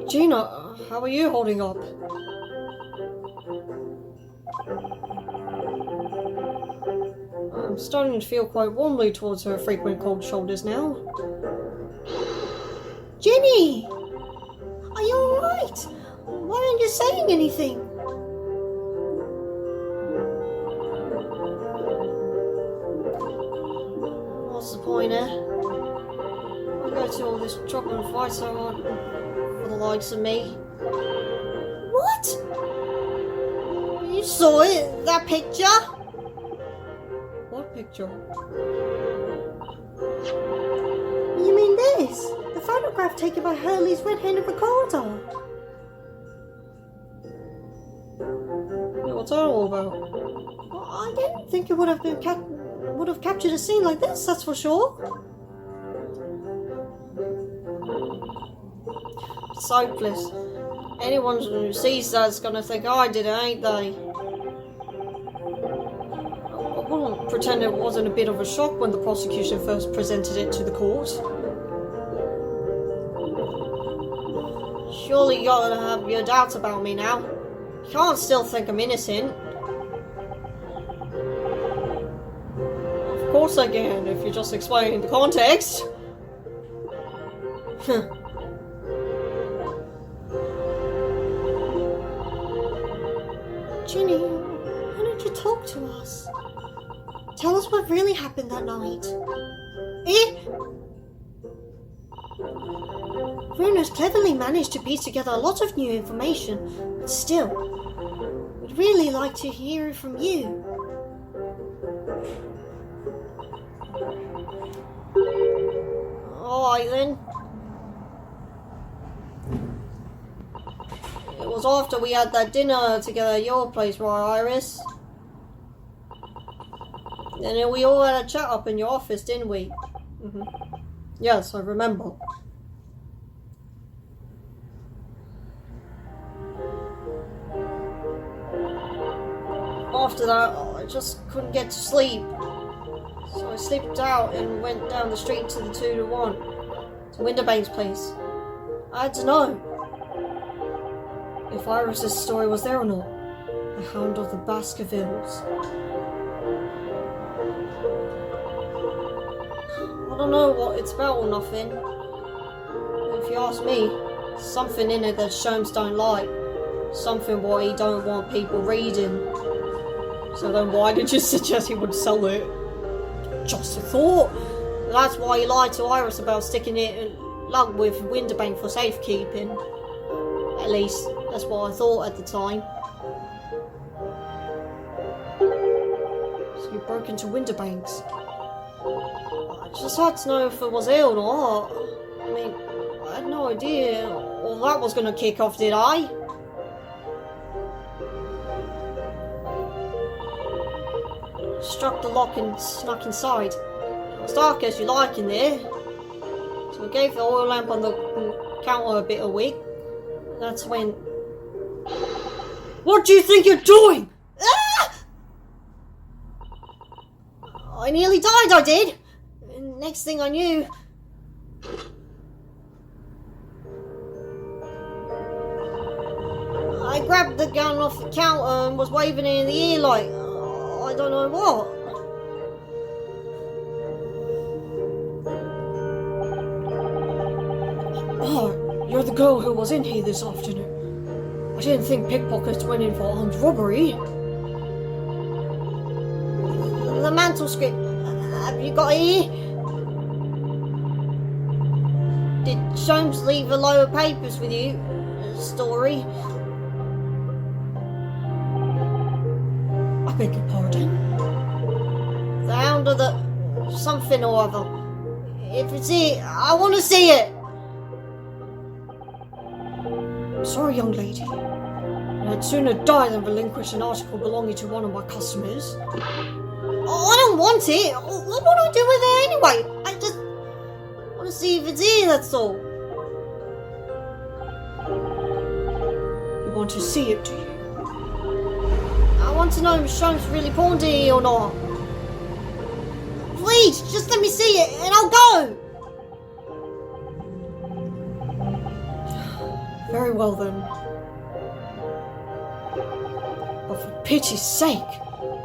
Gina, how are you holding up? I'm starting to feel quite warmly towards her frequent cold shoulders now. Jenny! Are you alright? Why aren't you saying anything? What's the point, eh? I go to all this trouble and fight so hard for the likes of me. What? You saw it? That picture? What picture? You mean this? The photograph taken by Hurley's red-handed recorder. Yeah, what's that all about? Well, I didn't think it would have been captured a scene like this, that's for sure. It's hopeless. Anyone who sees that's gonna think I did it, ain't they? I wouldn't pretend it wasn't a bit of a shock when the prosecution first presented it to the court. Surely you gotta have your doubts about me now. You can't still think I'm innocent. Of course I can, if you're just explaining the context. Ginny, why don't you talk to us? Tell us what really happened that night. Runa's cleverly managed to piece together a lot of new information, but still, we'd really like to hear it from you. Alright then. It was after we had that dinner together at your place, right, Iris? And then we all had a chat up in your office, didn't we? Yes, I remember. After that, I just couldn't get to sleep. So I slipped out and went down the street to the 2-1, to Winterbank's place. I had to know if Iris's story was there or not. The Hound of the Baskervilles. I don't know what it's about or nothing. If you ask me, something in it that Sholmes don't like. Something what he don't want people reading. So then why did you suggest he would sell it? Just a thought. That's why he lied to Iris about sticking it in lug with Winterbank for safekeeping. At least, that's what I thought at the time. So you broke into Winterbank's. I just had to know if it was ill or not. I mean, I had no idea all that was going to kick off, did I? Struck the lock and snuck inside. It was dark as you like in there. So we gave the oil lamp on the counter a bit of wick. That's when... What do you think you're doing? Ah! I nearly died, I did. And next thing I knew... I grabbed the gun off the counter and was waving it in the air like... I don't know what. Oh, you're the girl who was in here this afternoon. I didn't think pickpockets went in for armed robbery. The manuscript. Have you got it here? Did Sholmes leave a load of papers with you? Story? I beg your pardon? The Hound of the... something or other. If it's here, I want to see it! Sorry, young lady. I'd sooner die than relinquish an article belonging to one of my customers. Oh, I don't want it! What would I do with it anyway? I just want to see if it's here, that's all. You want to see it, do you? I want to know if Sholmes really pawned it here or not. Please, just let me see it and I'll go! Very Very well then. But for pity's sake,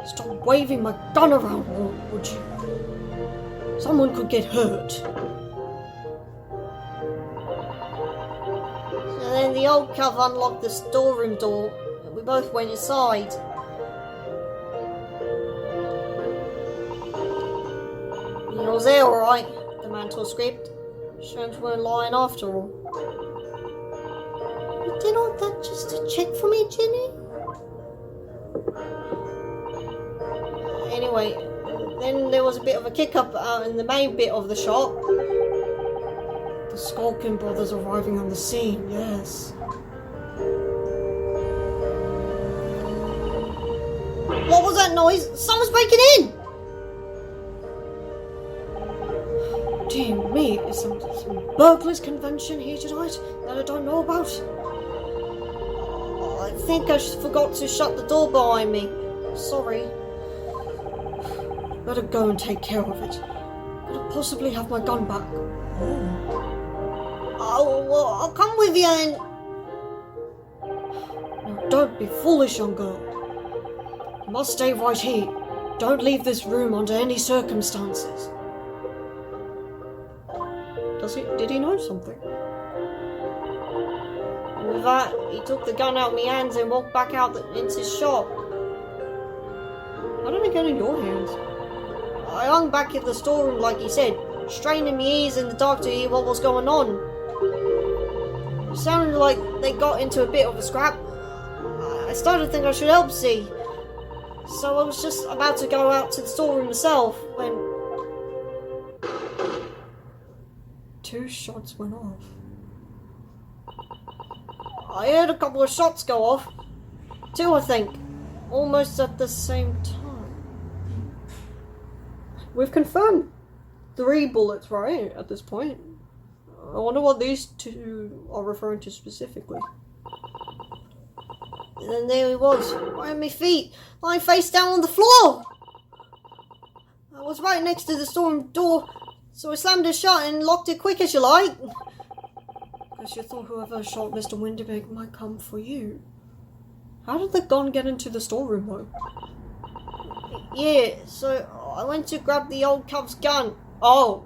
stop waving my gun around, would you? Someone could get hurt. And then the old cub unlocked the storeroom door, and we both went inside. I was there, alright, the man told Script. Sherms weren't lying after all. You did all that just to check for me, Ginny? Anyway, then there was a bit of a kick-up out in the main bit of the shop. The Skulkin brothers arriving on the scene, yes. What was that noise? Someone's breaking in! Dear me, is some burglars convention here tonight that I don't know about? I think I forgot to shut the door behind me. Sorry. Better go and take care of it. Could I possibly have my gun back? Oh, well, I'll come with you and... Now, don't be foolish, young girl. You must stay right here. Don't leave this room under any circumstances. Did he know something? And with that, he took the gun out of my hands and walked back out into his shop. How did it get in your hands? I hung back in the storeroom like he said, straining my ears in the dark to hear what was going on. It sounded like they got into a bit of a scrap. I started to think I should help see. So I was just about to go out to the storeroom myself when... 2 shots went off. I heard a couple of shots go off. 2, I think. Almost at the same time. We've confirmed 3 bullets, right? At this point. I wonder what these 2 are referring to specifically. And then there he was, right at my feet, lying face down on the floor. I was right next to the storm door. So I slammed it shut and locked it quick as you like. Guess you thought whoever shot Mr. Winterberg might come for you. How did the gun get into the storeroom though? Yeah, so I went to grab the old cub's gun. Oh.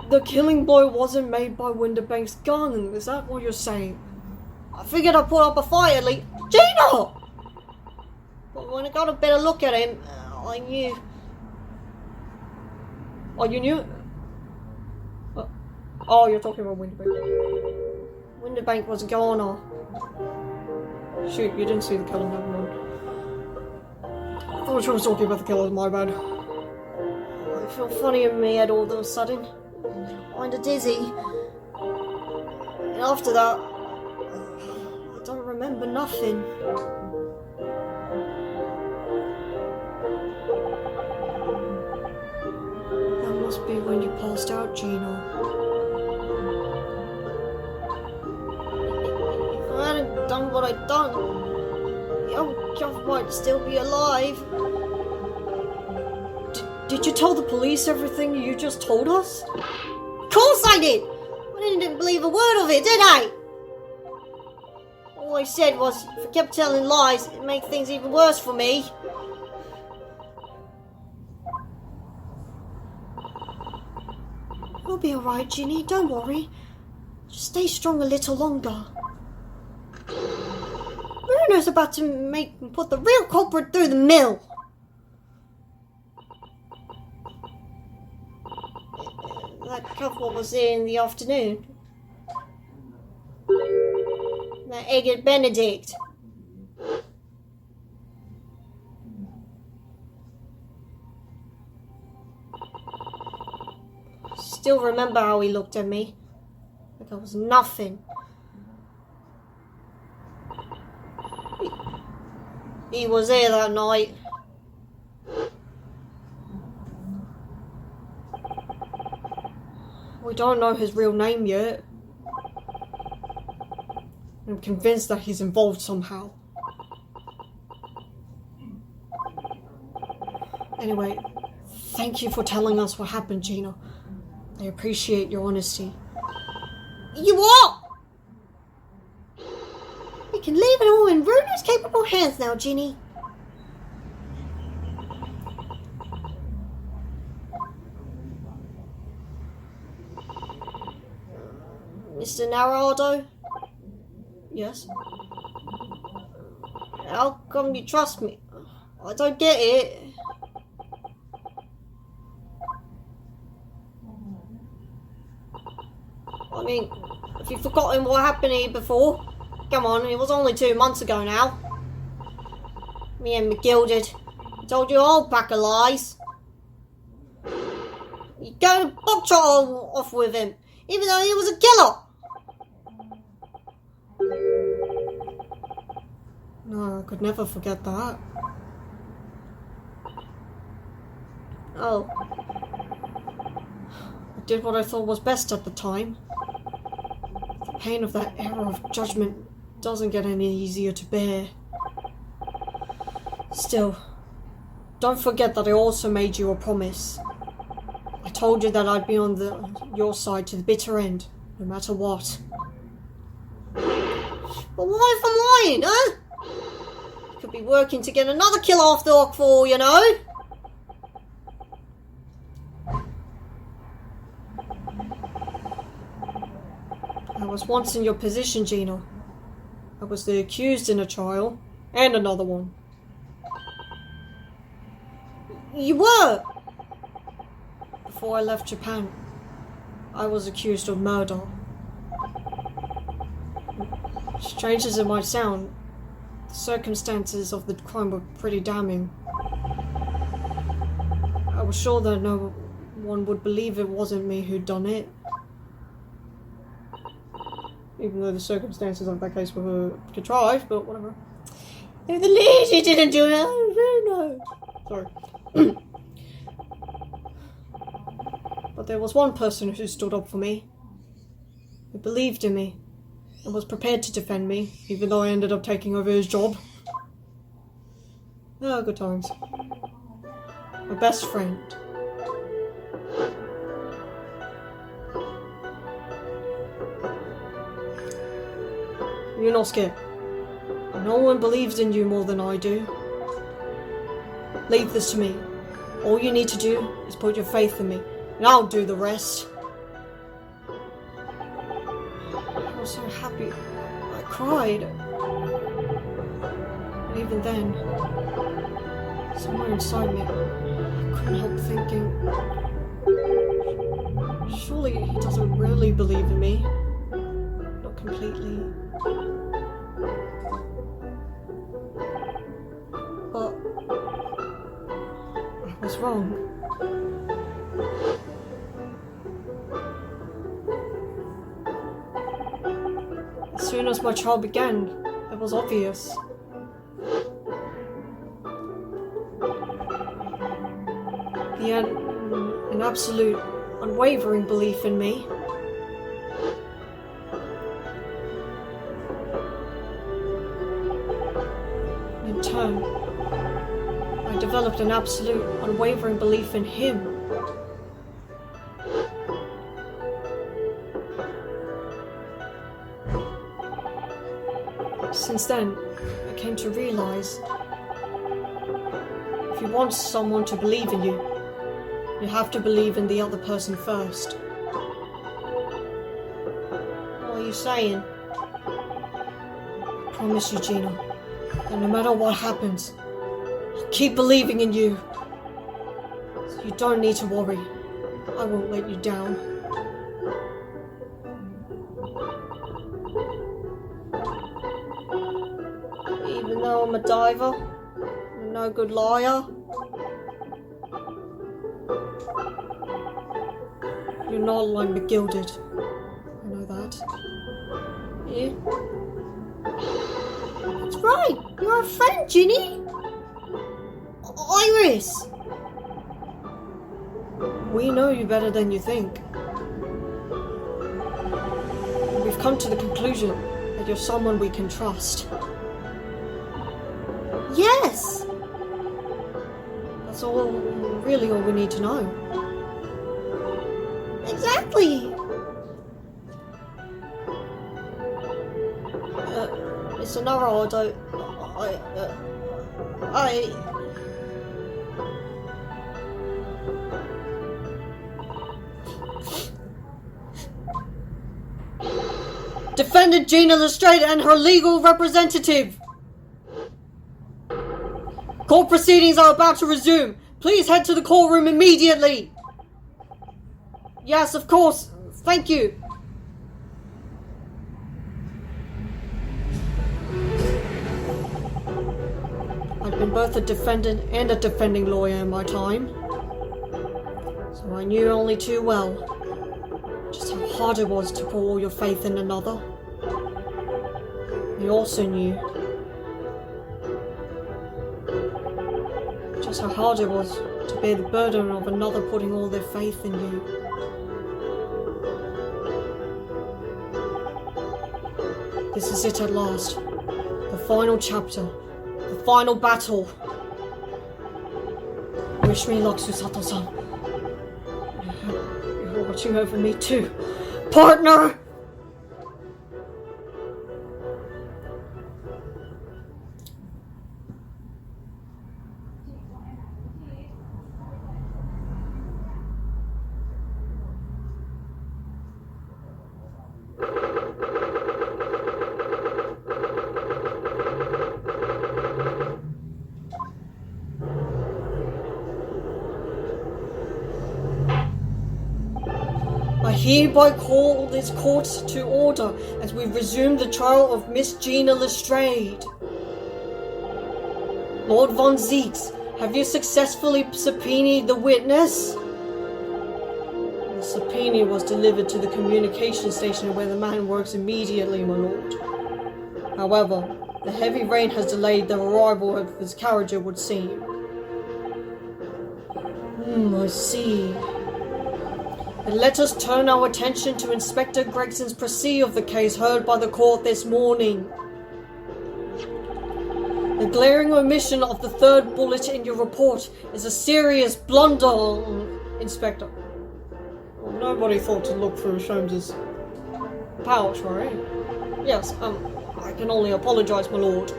The killing blow wasn't made by Winterbank's gun, is that what you're saying? I figured I'd put up a fight at least. Gina! But when I got a better look at him, I knew. Oh, you knew? Oh, you're talking about Winterbank. Winterbank was a goner. Shoot, you didn't see the killer, never mind. I thought you were talking about the killer, my bad. I feel funny in my head all of a sudden. Kinda dizzy. And after that, I don't remember nothing. Must be when you passed out, Gino. If I hadn't done what I'd done, the old Cuff might still be alive. Did you tell the police everything you just told us? Of course I did! I didn't believe a word of it, did I? All I said was, if I kept telling lies, it'd make things even worse for me. You'll be alright, Ginny, don't worry. Just stay strong a little longer. Bruno's about to put the real culprit through the mill. That couple was there in the afternoon. That Eggert Benedict. Still remember how he looked at me. Like I was nothing. He was there that night. We don't know his real name yet. I'm convinced that he's involved somehow. Anyway, Thank you for telling us what happened, Gina. I appreciate your honesty. You what? We can leave it all in Runer's capable hands now, Ginny. Mr. Narado? Yes? How come you trust me? I don't get it. I mean, have you forgotten what happened here before? Come on, it was only 2 months ago now. Me and McGilded told you a whole pack of lies. You go to bobtrot off with him, even though he was a killer. No, I could never forget that. Oh. I did what I thought was best at the time. The pain of that error of judgment doesn't get any easier to bear. Still, don't forget that I also made you a promise. I told you that I'd be on your side to the bitter end, no matter what. But what if I'm lying, huh? Could be working to get another kill off the hook for all you know. I was once in your position, Gina. I was the accused in a trial, and another one. You were! Before I left Japan, I was accused of murder. Strange as it might sound, the circumstances of the crime were pretty damning. I was sure that no one would believe it wasn't me who'd done it. Even though the circumstances of that case were contrived, but whatever. If the lady didn't do it, I don't know. Sorry. But there was one person who stood up for me, who believed in me, and was prepared to defend me, even though I ended up taking over his job. Ah, good times. My best friend. You're not scared. No one believes in you more than I do. Leave this to me. All you need to do is put your faith in me, and I'll do the rest. I was so happy. I cried. And even then, somewhere inside me, I couldn't help thinking, surely he doesn't really believe in me. Not completely. But I was wrong. As soon as my trial began, it was obvious. He had an absolute, unwavering belief in me. In turn, I developed an absolute, unwavering belief in him. Since then, I came to realize, if you want someone to believe in you, you have to believe in the other person first. What are you saying? I promise you, Gina, that no matter what happens, I'll keep believing in you. So you don't need to worry. I won't let you down. Even though I'm a diver, I'm a no good liar. You're not like McGilded. I know that. You? That's right. You're a friend, Ginny. Iris. We know you better than you think. We've come to the conclusion that you're someone we can trust. Yes! That's all we really all we need to know. Exactly! Mr. Naruto, Defendant Gina Lestrade and her legal representative! Court proceedings are about to resume. Please head to the courtroom immediately! Yes, of course. Thank you. I've been both a defendant and a defending lawyer in my time, so I knew only too well just how hard it was to put all your faith in another. I also knew just how hard it was to bear the burden of another putting all their faith in you. This is it at last. The final chapter. The final battle. Wish me luck, Susato-san. You're watching over me too. Partner! I hereby call this court to order as we resume the trial of Miss Gina Lestrade. Lord Von Zeeks, have you successfully subpoenaed the witness? The subpoena was delivered to the communication station where the man works immediately, my lord. However, the heavy rain has delayed the arrival of his carriage, it would seem. I see. But let us turn our attention to Inspector Gregson's précis of the case heard by the court this morning. The glaring omission of the third bullet in your report is a serious blunder, Inspector. Well, nobody thought to look through Sholmes's pouch, right? Yes, I can only apologize, my lord.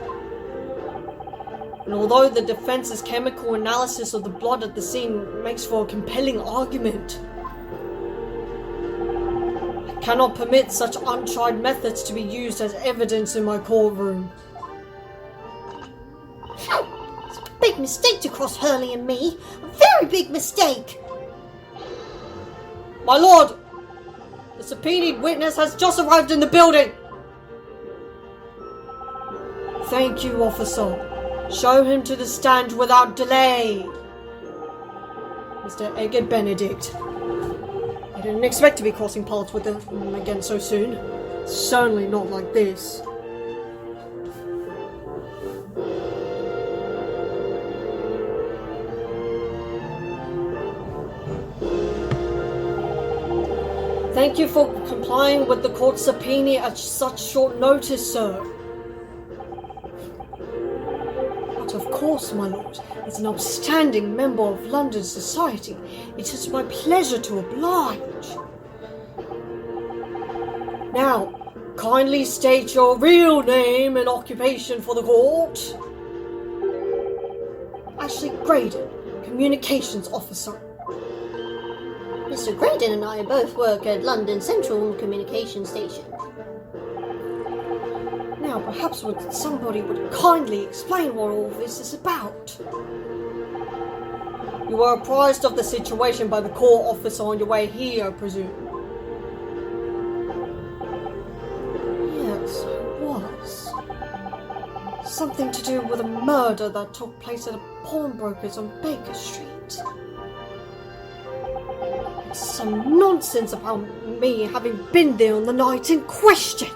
And although the defense's chemical analysis of the blood at the scene makes for a compelling argument, I cannot permit such untried methods to be used as evidence in my courtroom. It's a big mistake to cross Hurley and me. A very big mistake. My lord, the subpoenaed witness has just arrived in the building. Thank you, officer. Show him to the stand without delay. Mr. Edgar Benedict. I didn't expect to be crossing paths with him again so soon. Certainly not like this. Thank you for complying with the court subpoena at such short notice, sir. But of course, my lord, as an upstanding member of London society, it is my pleasure to oblige. Now, kindly state your real name and occupation for the court. Ashley Graydon, Communications Officer. Mr. Graydon and I both work at London Central Communication Station. Now, perhaps somebody would kindly explain what all this is about. You were apprised of the situation by the court officer on your way here, I presume? Yes, it was. Something to do with a murder that took place at a pawnbroker's on Baker Street. Some nonsense about me having been there on the night in question.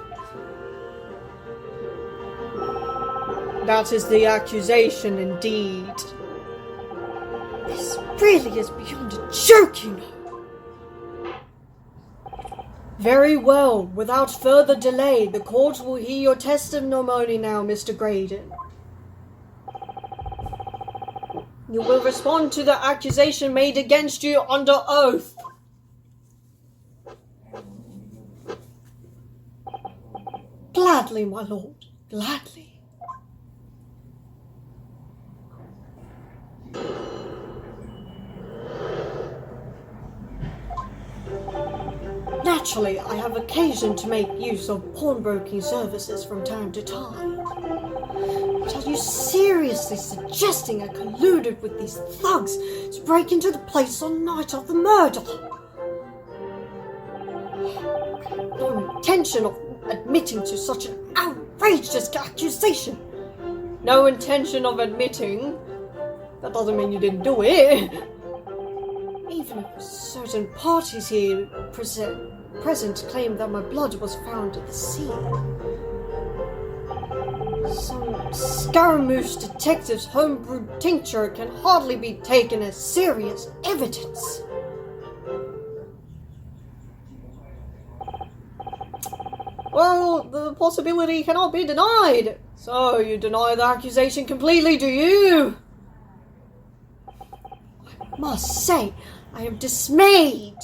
That is the accusation, indeed. This really is beyond a joke, you know. Very well. Without further delay, the court will hear your testimony now, Mr. Graydon. You will respond to the accusation made against you under oath. Gladly, my lord, gladly. Naturally, I have occasion to make use of pawnbroking services from time to time. But are you seriously suggesting I colluded with these thugs to break into the place on the night of the murder? No intention of admitting to such an outrageous accusation. No intention of admitting? That doesn't mean you didn't do it. Even if certain parties here present claim that my blood was found at the scene. Some Scaramouche detective's homebrewed tincture can hardly be taken as serious evidence. Well, the possibility cannot be denied. So, you deny the accusation completely, do you? I must say, I am dismayed.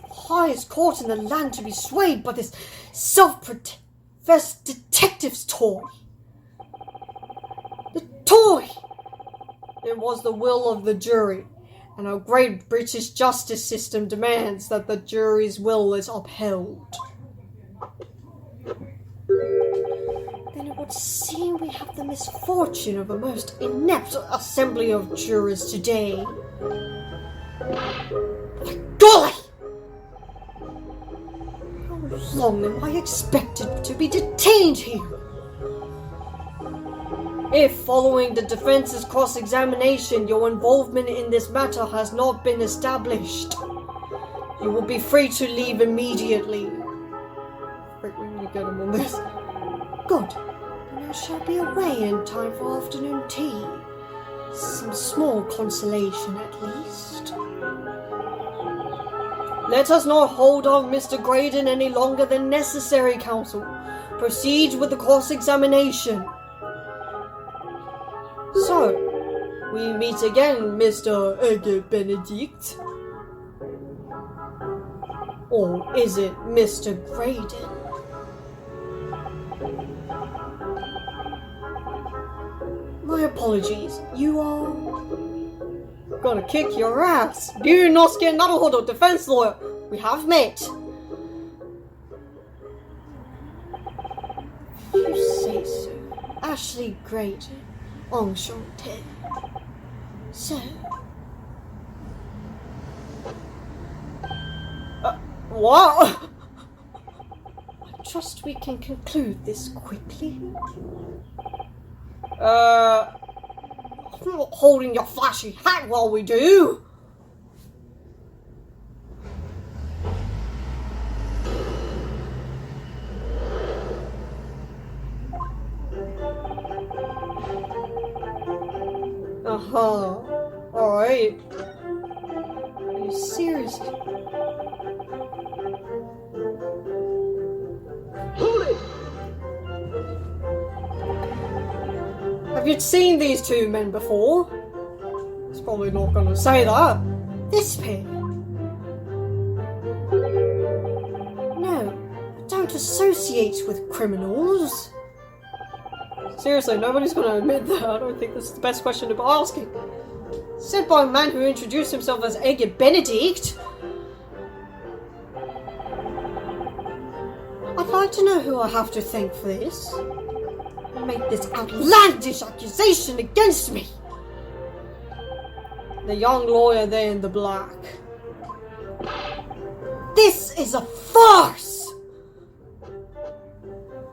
The highest court in the land to be swayed by this self-professed detective's toy. The toy! It was the will of the jury, and our great British justice system demands that the jury's will is upheld. Then it would seem we have the misfortune of a most inept assembly of jurors today. My golly! How long am I expected to be detained here? If, following the defense's cross-examination, your involvement in this matter has not been established, you will be free to leave immediately. Right, we need to get him on this. Good. Then I shall be away in time for afternoon tea. Some small consolation, at least. Let us not hold on Mr. Graydon any longer than necessary, counsel. Proceed with the cross-examination. So, we meet again, Mr. Edgar Benedict. Or is it Mr. Graydon? My apologies, you are... Gonna kick your ass. You Nosuke Naruhodo, defense lawyer. We have met. You say so. Ashley Graydon. Enchanté. So... what? I trust we can conclude this quickly. I'm not holding your flashy hat while we do. Alright. Are you serious? Have you seen these two men before? It's probably not going to say that. This pair? No, I don't associate with criminals. Seriously, nobody's going to admit that. I don't think this is the best question to be asking. Said by a man who introduced himself as Edgar Benedict. I'd like to know who I have to thank for this. Make this outlandish accusation against me. The young lawyer there in the black. This is a farce!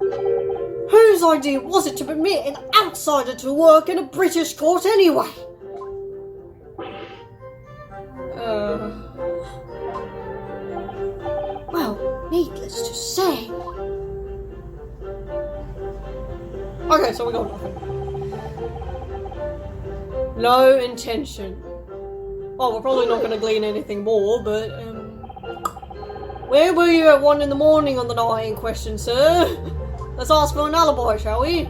Whose idea was it to permit an outsider to work in a British court anyway? Well, needless to say. Okay, so we got nothing. No intention. Well, we're probably not going to glean anything more, but, where were you at 1 a.m. on the night in question, sir? Let's ask for an alibi, shall we?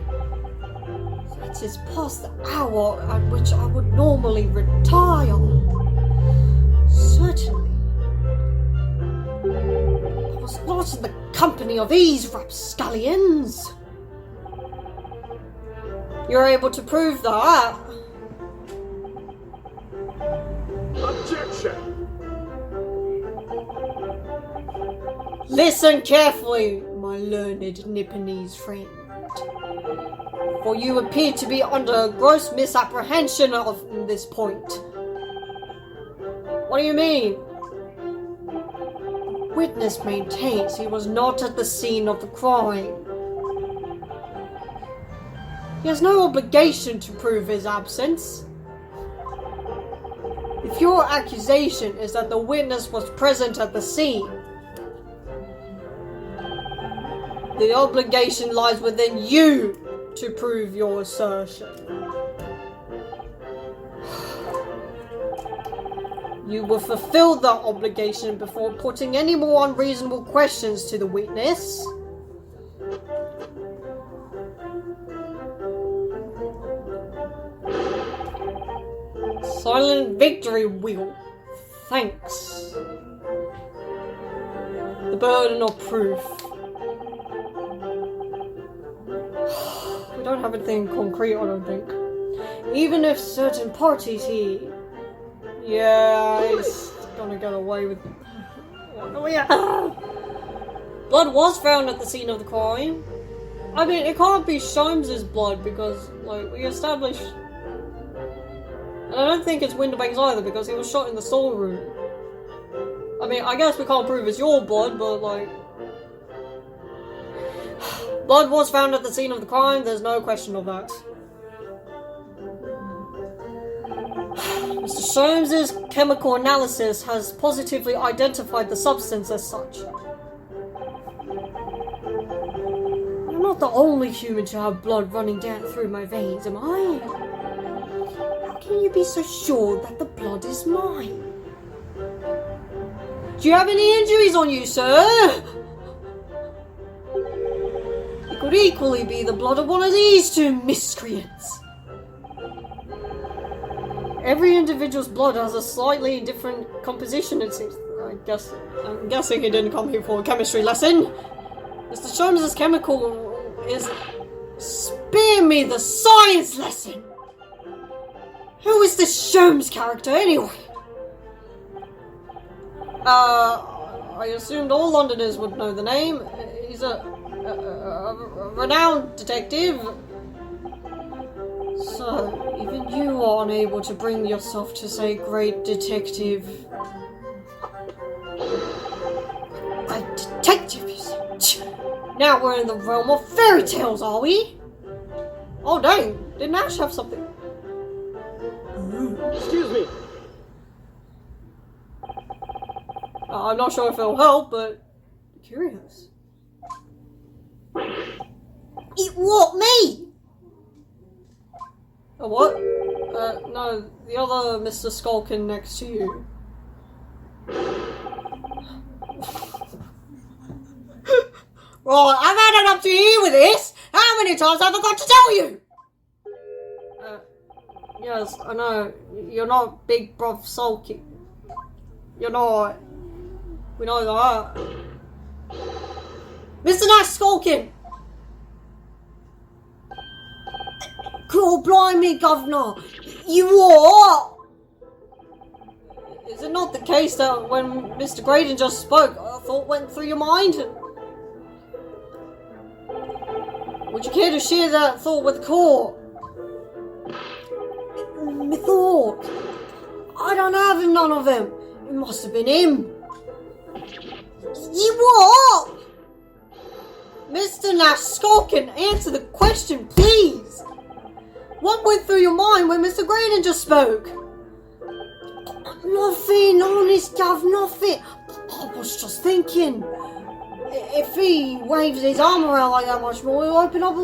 It is past the hour at which I would normally retire. Certainly. I was not in the company of these rapscallions. You're able to prove that? Objection! Listen carefully, my learned Nipponese friend. For you appear to be under gross misapprehension of this point. What do you mean? Witness maintains he was not at the scene of the crime. He has no obligation to prove his absence. If your accusation is that the witness was present at the scene, the obligation lies within you to prove your assertion. You will fulfill that obligation before putting any more unreasonable questions to the witness. Silent victory wheel. Thanks. The burden of proof. We don't have anything concrete, I don't think. Even if certain parties he's gonna get away with it. Oh, yeah. Blood was found at the scene of the crime. I mean, it can't be Sholmes's blood because, like, we established. And I don't think it's Winterbank's either because he was shot in the storeroom. I mean, I guess we can't prove it's your blood, but, like. Blood was found at the scene of the crime, there's no question of that. Mr. Sholmes's chemical analysis has positively identified the substance as such. I'm not the only human to have blood running down through my veins, am I? How can you be so sure that the blood is mine? Do you have any injuries on you, sir? It could equally be the blood of one of these two miscreants. Every individual's blood has a slightly different composition, it seems. I'm guessing he didn't come here for a chemistry lesson. Mr. Sholmes's chemical is... Spare me the science lesson! Who is this Sholmes character, anyway? I assumed all Londoners would know the name. He's a renowned detective. So, even you are unable to bring yourself to say great detective. A detective, you say? Now we're in the realm of fairy tales, are we? Oh dang, didn't Ash have something? Excuse me. I'm not sure if it'll help, but curious. It what, me? A what? No, the other Mr. Skulkin next to you. Right, I've had it up to here with this! How many times have I got to tell you? Yes, I know. You're not Big Bruv Sulky. You're not. We know that. Mr. Nash Skulkin! God blimey, Governor! You what? Is it not the case that when Mr. Graydon just spoke, a thought went through your mind? Would you care to share that thought with the court? Me thought. I don't have none of them. It must have been him. You what? Mr. Nash Skulkin, answer the question, please! What went through your mind when Mr. Graydon just spoke? Nothing, honest, Gov, nothing. I was just thinking. If he waves his arm around like that much more, he'll open up a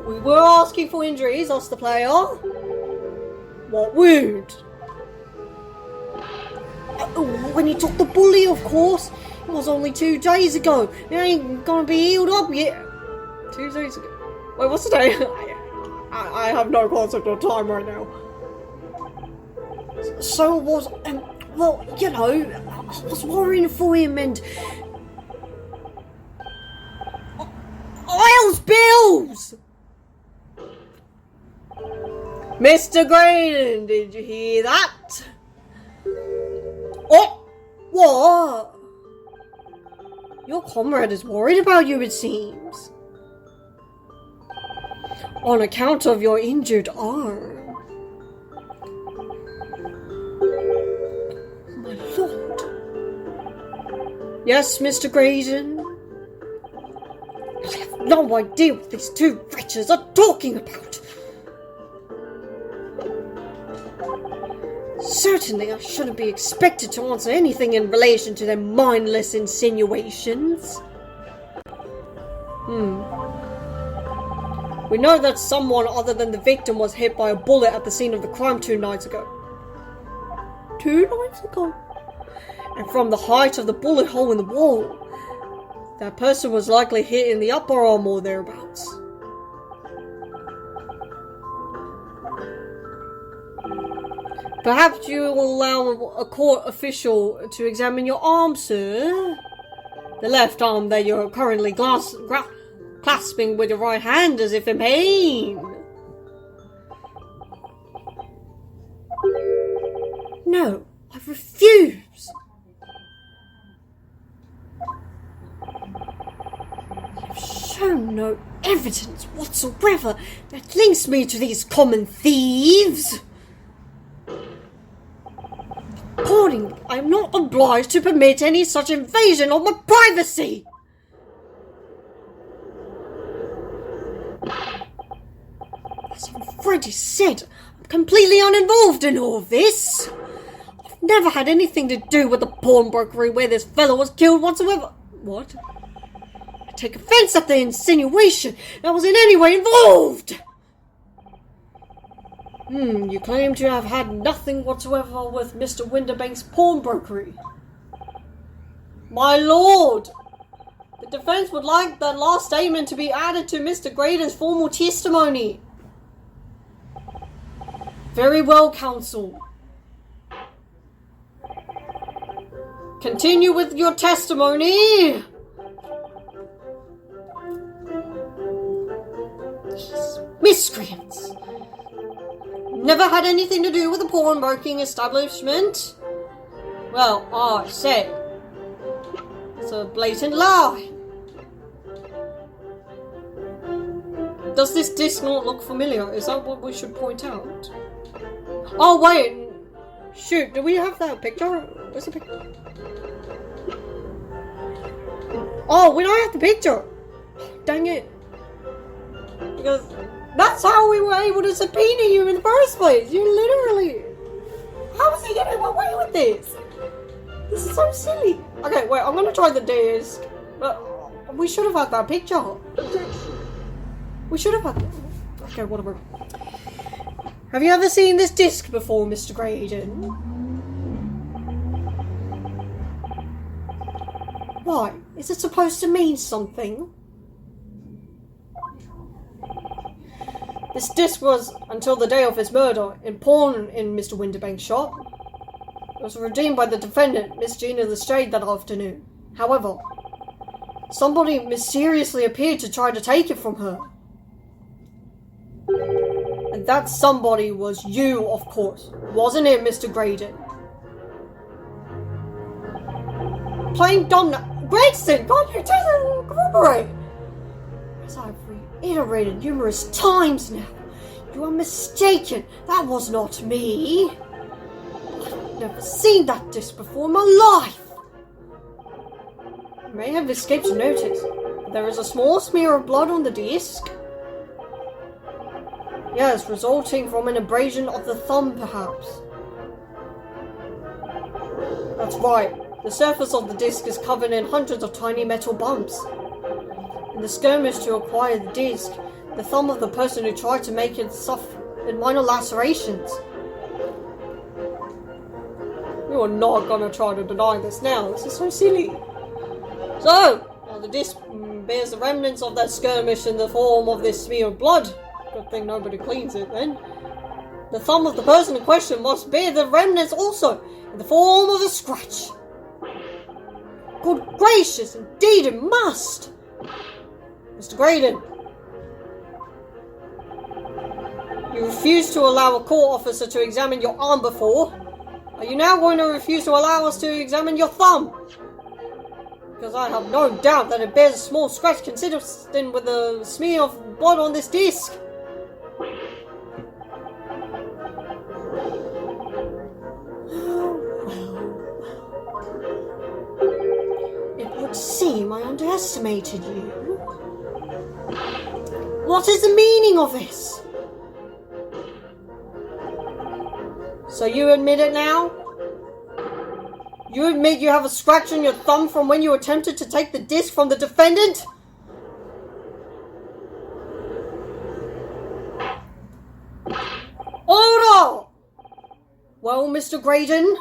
We were asking for injuries, us the player. What wound? When he took the bully, of course. It was only 2 days ago. It ain't gonna be healed up yet. 2 days ago. Wait, what's the day? I have no concept of time right now. So it was, well, you know, I was worrying for him and... Oils bills! Mr. Graydon, did you hear that? Oh! What? Your comrade is worried about you, it seems. On account of your injured arm. My lord. Yes, Mr. Graydon? I have no idea what these two wretches are talking about. Certainly I shouldn't be expected to answer anything in relation to their mindless insinuations. We know that someone other than the victim was hit by a bullet at the scene of the crime 2 nights ago. 2 nights ago? And from the height of the bullet hole in the wall, that person was likely hit in the upper arm or thereabouts. Perhaps you will allow a court official to examine your arm, sir? The left arm that you're currently clasping with your right hand as if in pain. No, I refuse. You've shown no evidence whatsoever that links me to these common thieves. Accordingly, I am not obliged to permit any such invasion of my privacy. As I've already said, I'm completely uninvolved in all of this. I've never had anything to do with the pawnbrokery where this fellow was killed whatsoever. What? I take offense at the insinuation that I was in any way involved. You claim to have had nothing whatsoever with Mr. Winterbank's pawnbrokery. My lord! The defense would like that last statement to be added to Mr. Graydon's formal testimony. Very well, counsel. Continue with your testimony. These miscreants. Never had anything to do with the pawnbroking establishment? Well, I say, it's a blatant lie. Does this disc not look familiar? Is that what we should point out? Oh wait, shoot, do we have that picture? Where's the picture? Oh, we don't have the picture! Dang it. Because that's how we were able to subpoena you in the first place. You literally... How is he getting away with this? This is so silly. Okay, wait, I'm gonna try the disc. But we should have had that picture. We should have had... Okay, whatever. Have you ever seen this disc before, Mr. Graydon? Why? Is it supposed to mean something? This disc was, until the day of his murder, in pawn in Mr. Winterbank's shop. It was redeemed by the defendant, Miss Gina Lestrade, that afternoon. However, somebody mysteriously appeared to try to take it from her. And that somebody was you, of course. Wasn't it, Mr. Graydon? Playing dumb now. Gregson, can't you tell corroborate? As I've reiterated numerous times now, you are mistaken. That was not me. I've never seen that disc before in my life. You may have escaped notice. There is a small smear of blood on the disc. Yes, resulting from an abrasion of the thumb, perhaps. That's right. The surface of the disc is covered in hundreds of tiny metal bumps. In the skirmish to acquire the disc, the thumb of the person who tried to make it suffered minor lacerations. You are not gonna try to deny this now. This is so silly. So, The disc bears the remnants of that skirmish in the form of this smear of blood. Good thing nobody cleans it then. The thumb of the person in question must bear the remnants also, in the form of a scratch. Good gracious, indeed it must! Mr. Graydon, you refused to allow a court officer to examine your arm before. Are you now going to refuse to allow us to examine your thumb? Because I have no doubt that it bears a small scratch consistent with the smear of blood on this disc. It would seem I underestimated you. What is the meaning of this? So you admit it now? You admit you have a scratch on your thumb from when you attempted to take the disc from the defendant? Order! Well, Mr. Graydon?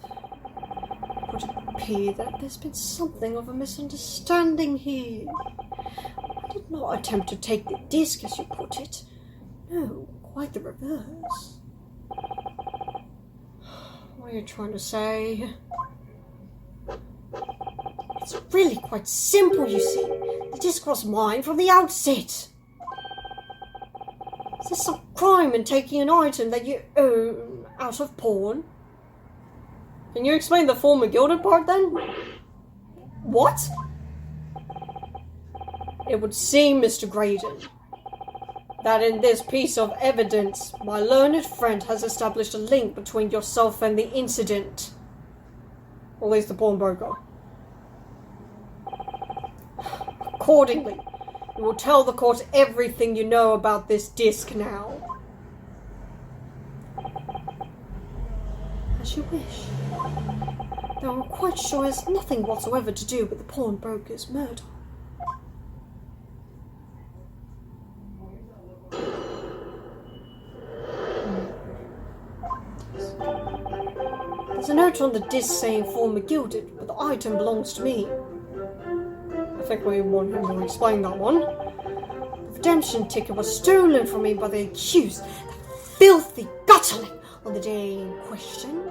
It would appear that there's been something of a misunderstanding here. I did not attempt to take the disc, as you put it. No, quite the reverse. What are you trying to say? It's really quite simple, you see. The disc was mine from the outset. Is there some crime in taking an item that you own out of pawn? Can you explain the former gilded part then? What? It would seem, Mr. Graydon, that in this piece of evidence, my learned friend has established a link between yourself and the incident. Or at least the pawnbroker. Accordingly, you will tell the court everything you know about this disc now. As you wish. Though I'm quite sure it has nothing whatsoever to do with the pawnbroker's murder. There's a note on the disc saying former gilded, but the item belongs to me. I think we want him to explain that one. The redemption ticket was stolen from me by the accused, that filthy gutterling, on the day in question.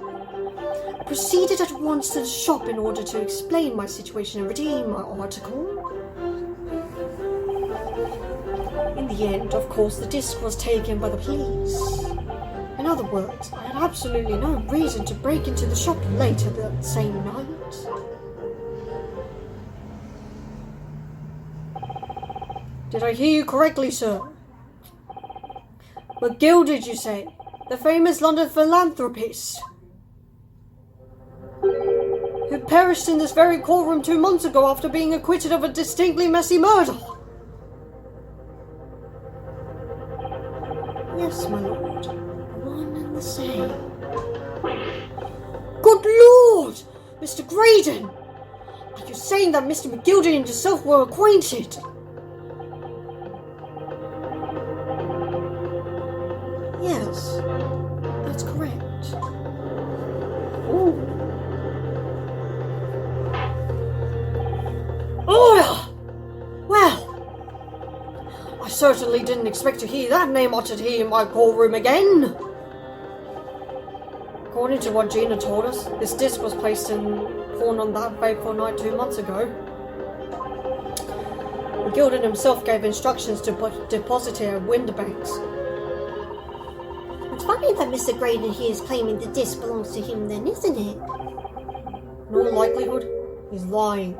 I proceeded at once to the shop in order to explain my situation and redeem my article. In the end, of course, the disc was taken by the police. In other words, I had absolutely no reason to break into the shop later that same night. Did I hear you correctly, sir? McGilded, you say? The famous London philanthropist? Who perished in this very courtroom 2 months ago after being acquitted of a distinctly messy murder? Yes, my lord. One and the same. Good Lord! Mr. Graydon! Are you saying that Mr. McGilded and yourself were acquainted? Yes, that's correct. Order! Well, I certainly didn't expect to hear that name uttered here in my courtroom again. According to what Gina told us, this disc was placed in pawn on that fateful night 2 months ago. McGilded himself gave instructions to deposit it at Winterbanks. It's funny that Mr. Graydon here is claiming the disc belongs to him then, isn't it? In all likelihood, he's lying.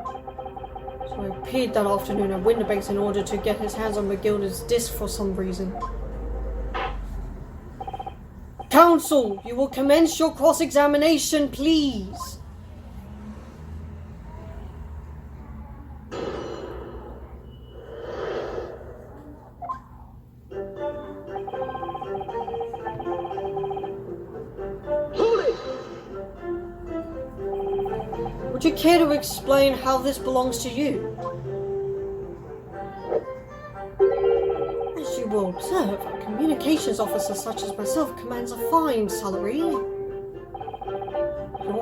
So he appeared that afternoon at Winterbanks in order to get his hands on McGilded's disc for some reason. Counsel, you will commence your cross-examination, please. Would you care to explain how this belongs to you? As you will observe, a communications officer such as myself commands a fine salary. You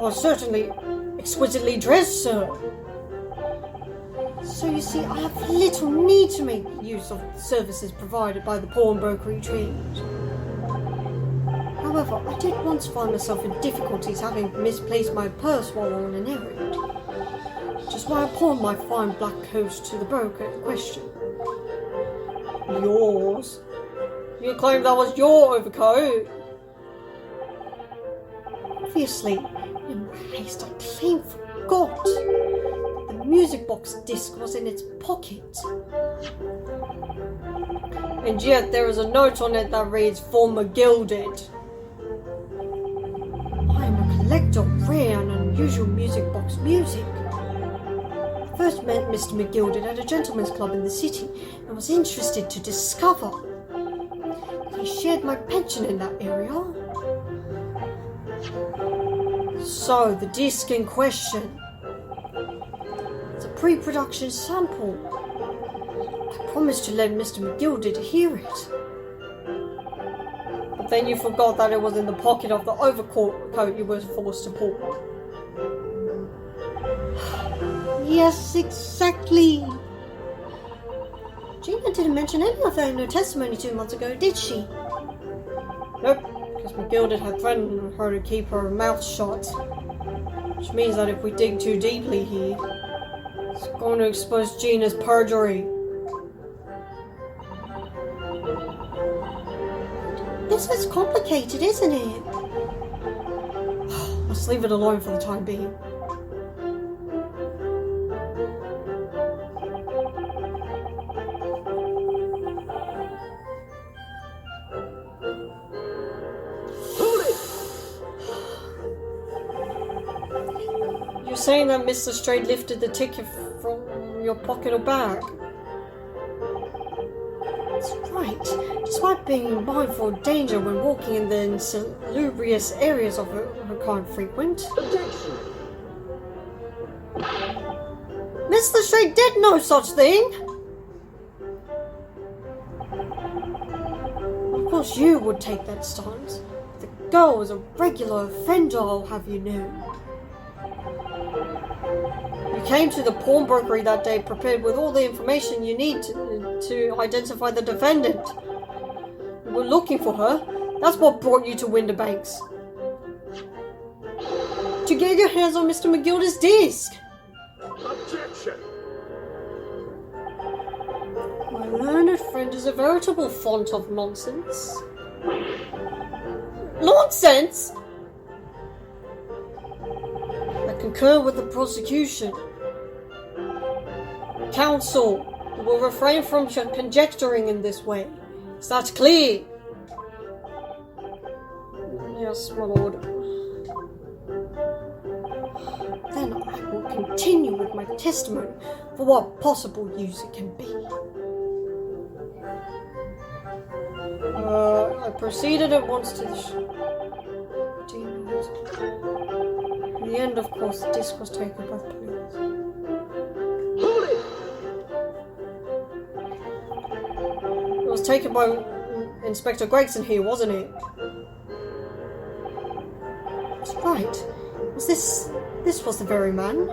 are certainly exquisitely dressed, sir. So you see, I have little need to make use of services provided by the pawnbrokery trade. However, I did once find myself in difficulties having misplaced my purse while on an errand, which is why I pawned my fine black coat to the broker in question. Yours? You claim that was your overcoat? Obviously, in my haste I clean forgot that the music box disc was in its pocket. And yet there is a note on it that reads, "Former Gilded." I am a collector of rare and unusual music box music. I first met Mr. McGilded at a gentleman's club in the city and was interested to discover that he shared my pension in that area. So, the disc in question. It's a pre-production sample. I promised to let Mr. McGilded hear it. But then you forgot that it was in the pocket of the overcoat you were forced to pawn. Yes, exactly. Gina didn't mention any of that in her testimony 2 months ago, did she? Nope, because McGilded had threatened her to keep her mouth shut. Which means that if we dig too deeply here, it's going to expose Gina's perjury. This is complicated, isn't it? Let's leave it alone for the time being. You're saying that Mr. Straight lifted the ticket from your pocket or bag? That's right. Despite being mindful of danger when walking in the insalubrious areas of her kind frequent. Objection! Mr. Straight did no such thing! Of course you would take that stance. The girl was a regular offender, I'll have you know. You came to the pawnbrokery that day prepared with all the information you need to identify the defendant. You were looking for her. That's what brought you to Winterbanks. To get your hands on Mr. McGilded's disc. Objection! My learned friend is a veritable font of nonsense. Nonsense? I concur with the prosecution. Counsel will refrain from conjecturing in this way. Is that clear? Yes, my lord. Then I will continue with my testimony for what possible use it can be. I proceeded at once to the In the end, of course, the disc was taken by the police. Hold it! It was taken by Inspector Gregson here, wasn't it? That's right. This was the very man.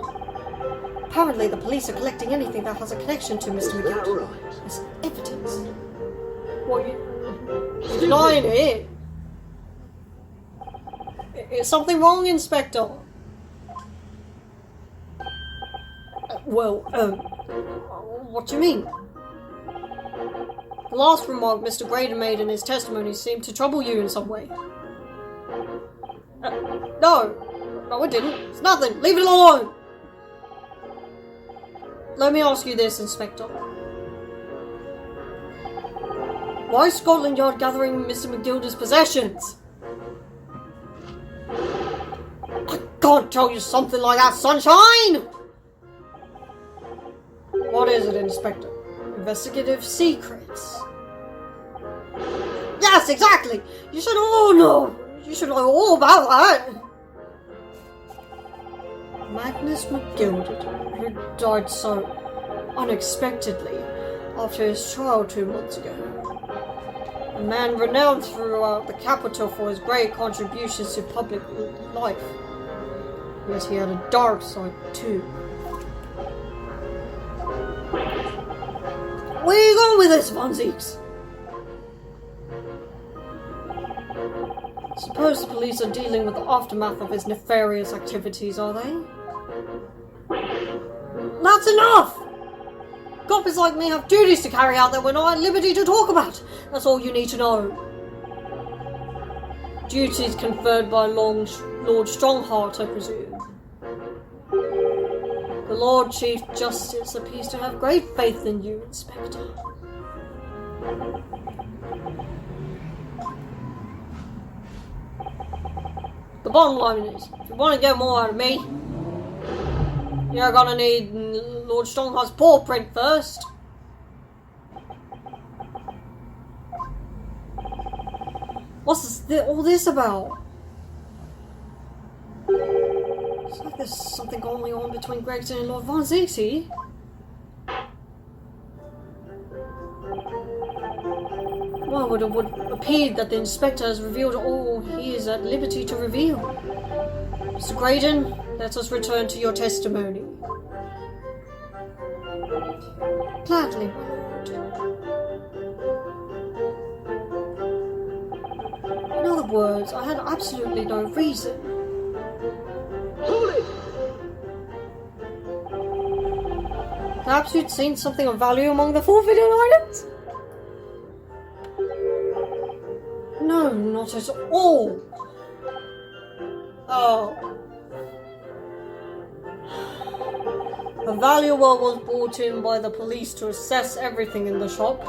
Apparently the police are collecting anything that has a connection to Mr. Is that McGill right? as evidence. What, you're denying it? Is something wrong, Inspector? What do you mean? The last remark Mr. Graydon made in his testimony seemed to trouble you in some way. No, it didn't. It's nothing. Leave it alone. Let me ask you this, Inspector. Why is Scotland Yard gathering Mr. McGilded's possessions? I can't tell you something like that, Sunshine! What is it, Inspector? Investigative secrets? Yes, exactly! You should all know! You should know all about that! Magnus McGilded, who died so unexpectedly after his trial 2 months ago. A man renowned throughout the capital for his great contributions to public life. Yet he had a dark side too. Where are you going with this, Von Zieks? Suppose the police are dealing with the aftermath of his nefarious activities, are they? That's enough! Coppers like me have duties to carry out that we're not at liberty to talk about. That's all you need to know. Duties conferred by Lord Strongheart, I presume. The Lord Chief Justice appears to have great faith in you, Inspector. The bottom line is, if you want to get more out of me, you're gonna need Lord Strongheart's paw print first. What's all this about? It's like there's something going on between Gregson and Lord Von Zieks. Well, it would appear that the Inspector has revealed all he is at liberty to reveal. Mr. Graydon, let us return to your testimony. Gladly, my lord. In other words, I had absolutely no reason. Hold it! Perhaps you'd seen something of value among the forfeited items? No, not at all. Oh. A valuer was brought in by the police to assess everything in the shop.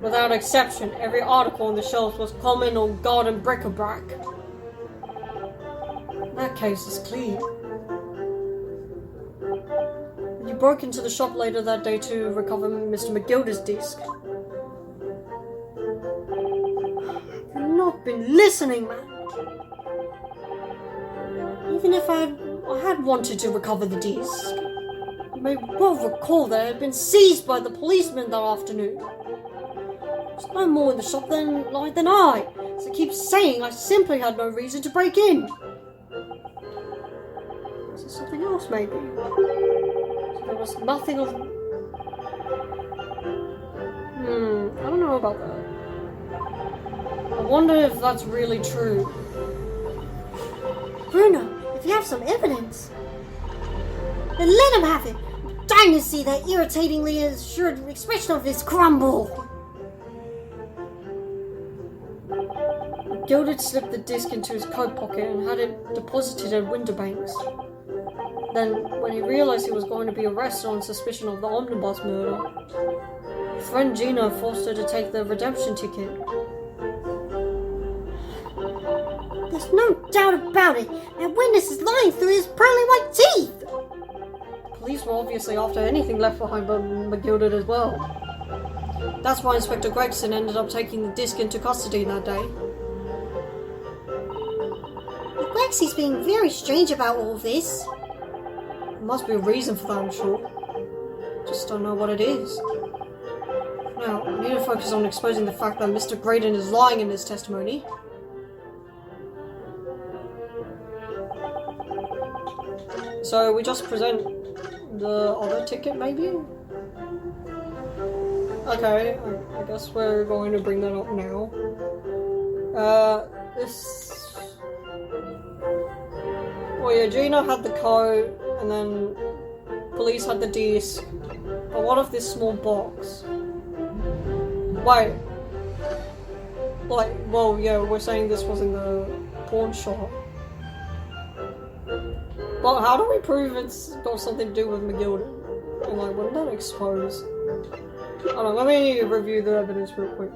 Without exception, every article on the shelves was common or garden bric-a-brac. That case is clear. You broke into the shop later that day to recover Mr. McGilda's disc. You've not been listening, man. Even if I had wanted to recover the disc, you may well recall that it had been seized by the policeman that afternoon. There's no more in the shop than I. As I keep saying, I simply had no reason to break in. Is there something else, maybe? So there was nothing of... I don't know about that. I wonder if that's really true. Bruno, if you have some evidence, then let him have it. I'm dying to see that irritatingly assured expression of his crumble. Gilded slipped the disc into his coat pocket and had it deposited at Winterbanks. Then, when he realized he was going to be arrested on suspicion of the omnibus murder, friend Gina forced her to take the redemption ticket. There's no doubt about it. That witness is lying through his pearly white teeth. Police were obviously after anything left behind by McGilded as well. That's why Inspector Gregson ended up taking the disc into custody that day. Grexy's being very strange about all this. There must be a reason for that, I'm sure. Just don't know what it is. Now, I need to focus on exposing the fact that Mr. Graydon is lying in his testimony. So we just present the other ticket, maybe? Okay, I guess we're going to bring that up now. Well, yeah, Gina had the coat, and then police had the disc. But what of this small box? Wait. Like, well, yeah, we're saying this was in the pawn shop. But how do we prove it's got something to do with McGilda? And like, wouldn't that expose? Hold on, let me review the evidence real quick.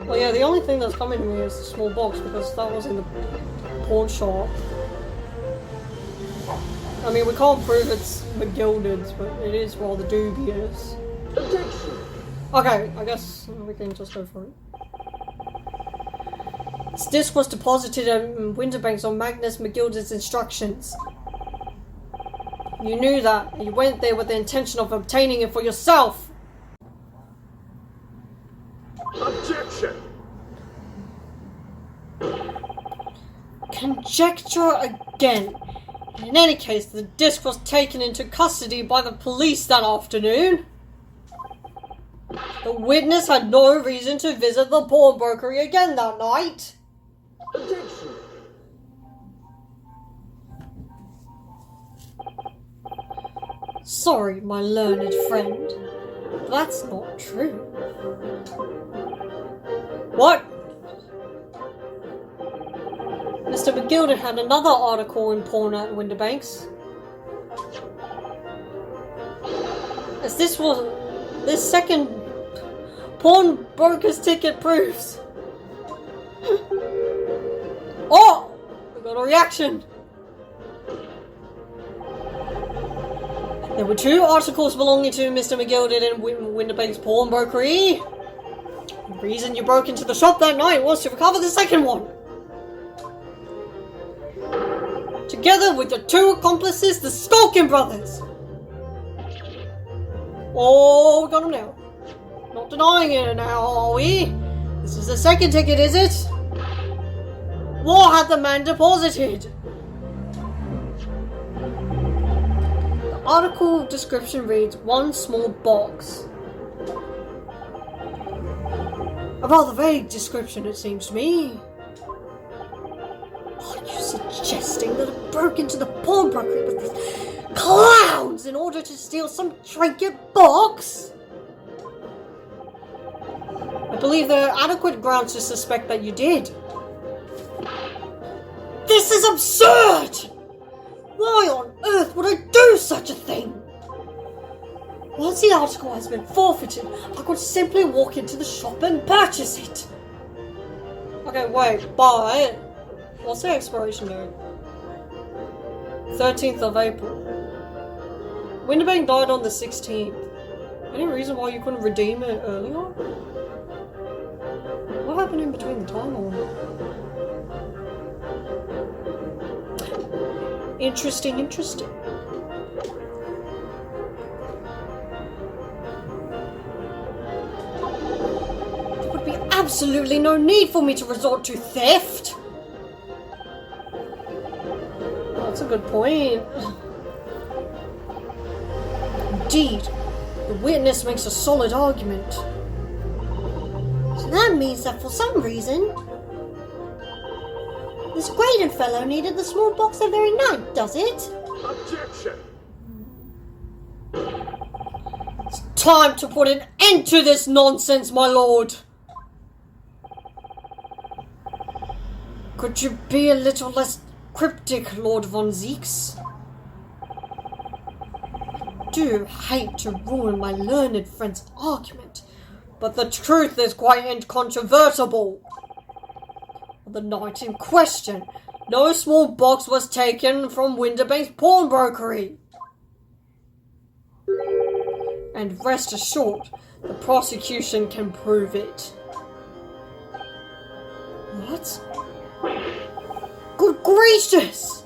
Well, yeah, the only thing that's coming to me is the small box because that was in the pawn shop. I mean, we can't prove it's McGilded's, but it is rather dubious. Okay, I guess we can just go for it. This disc was deposited at Winterbanks on Magnus McGilded's instructions. You knew that, and you went there with the intention of obtaining it for yourself! Objection! Conjecture again. In any case, the disc was taken into custody by the police that afternoon. The witness had no reason to visit the pawnbrokery again that night. Objection. Sorry, my learned friend. That's not true. What? Mr. McGilden had another article in Porn at Winterbanks. As this second pawnbroker's ticket proves. Oh! We got a reaction. There were 2 articles belonging to Mr. McGilden in Winterbanks pawnbrokery. The reason you broke into the shop that night was to recover the second one. Together with your 2 accomplices, the Skulkin brothers. Oh, we got them now. Not denying it now, are we? This is the second ticket, is it? What had the man deposited? The article description reads, 1 small box. A rather vague description, it seems to me. Are you suggesting that I broke into the pawnbrokery with these clowns in order to steal some trinket box? I believe there are adequate grounds to suspect that you did. This is absurd! Why on earth would I do such a thing? Once the article has been forfeited, I could simply walk into the shop and purchase it. Okay, wait, but what's the expiration date? 13th of April. Winterbank died on the 16th. Any reason why you couldn't redeem it earlier? What happened in between the time or not? Interesting. There would be absolutely no need for me to resort to theft. That's a good point. Indeed, the witness makes a solid argument. So that means that for some reason, this Graydon fellow needed the small box that very night, does it? Objection. It's time to put an end to this nonsense, my lord. Could you be a little less cryptic, Lord von Zeeks? I do hate to ruin my learned friend's argument, but the truth is quite incontrovertible. On the night in question, no small box was taken from Winterbank's pawnbrokery. And rest assured, the prosecution can prove it. What? Good gracious!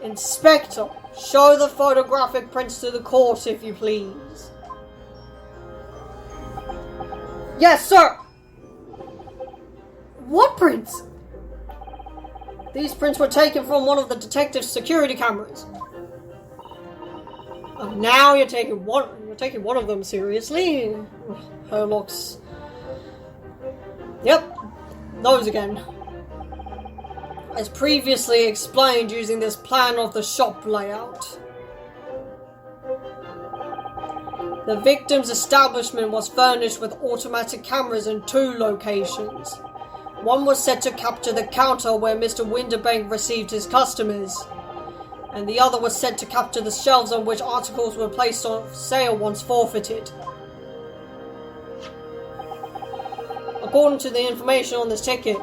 Inspector, show the photographic prints to the court, if you please. Yes, sir! What prints? These prints were taken from one of the detective's security cameras. And now you're taking one of them seriously. Herlock's. Yep, those again. As previously explained using this plan of the shop layout. The victim's establishment was furnished with automatic cameras in 2 locations. One was set to capture the counter where Mr. Winterbank received his customers, and the other was set to capture the shelves on which articles were placed on sale once forfeited. According to the information on this ticket,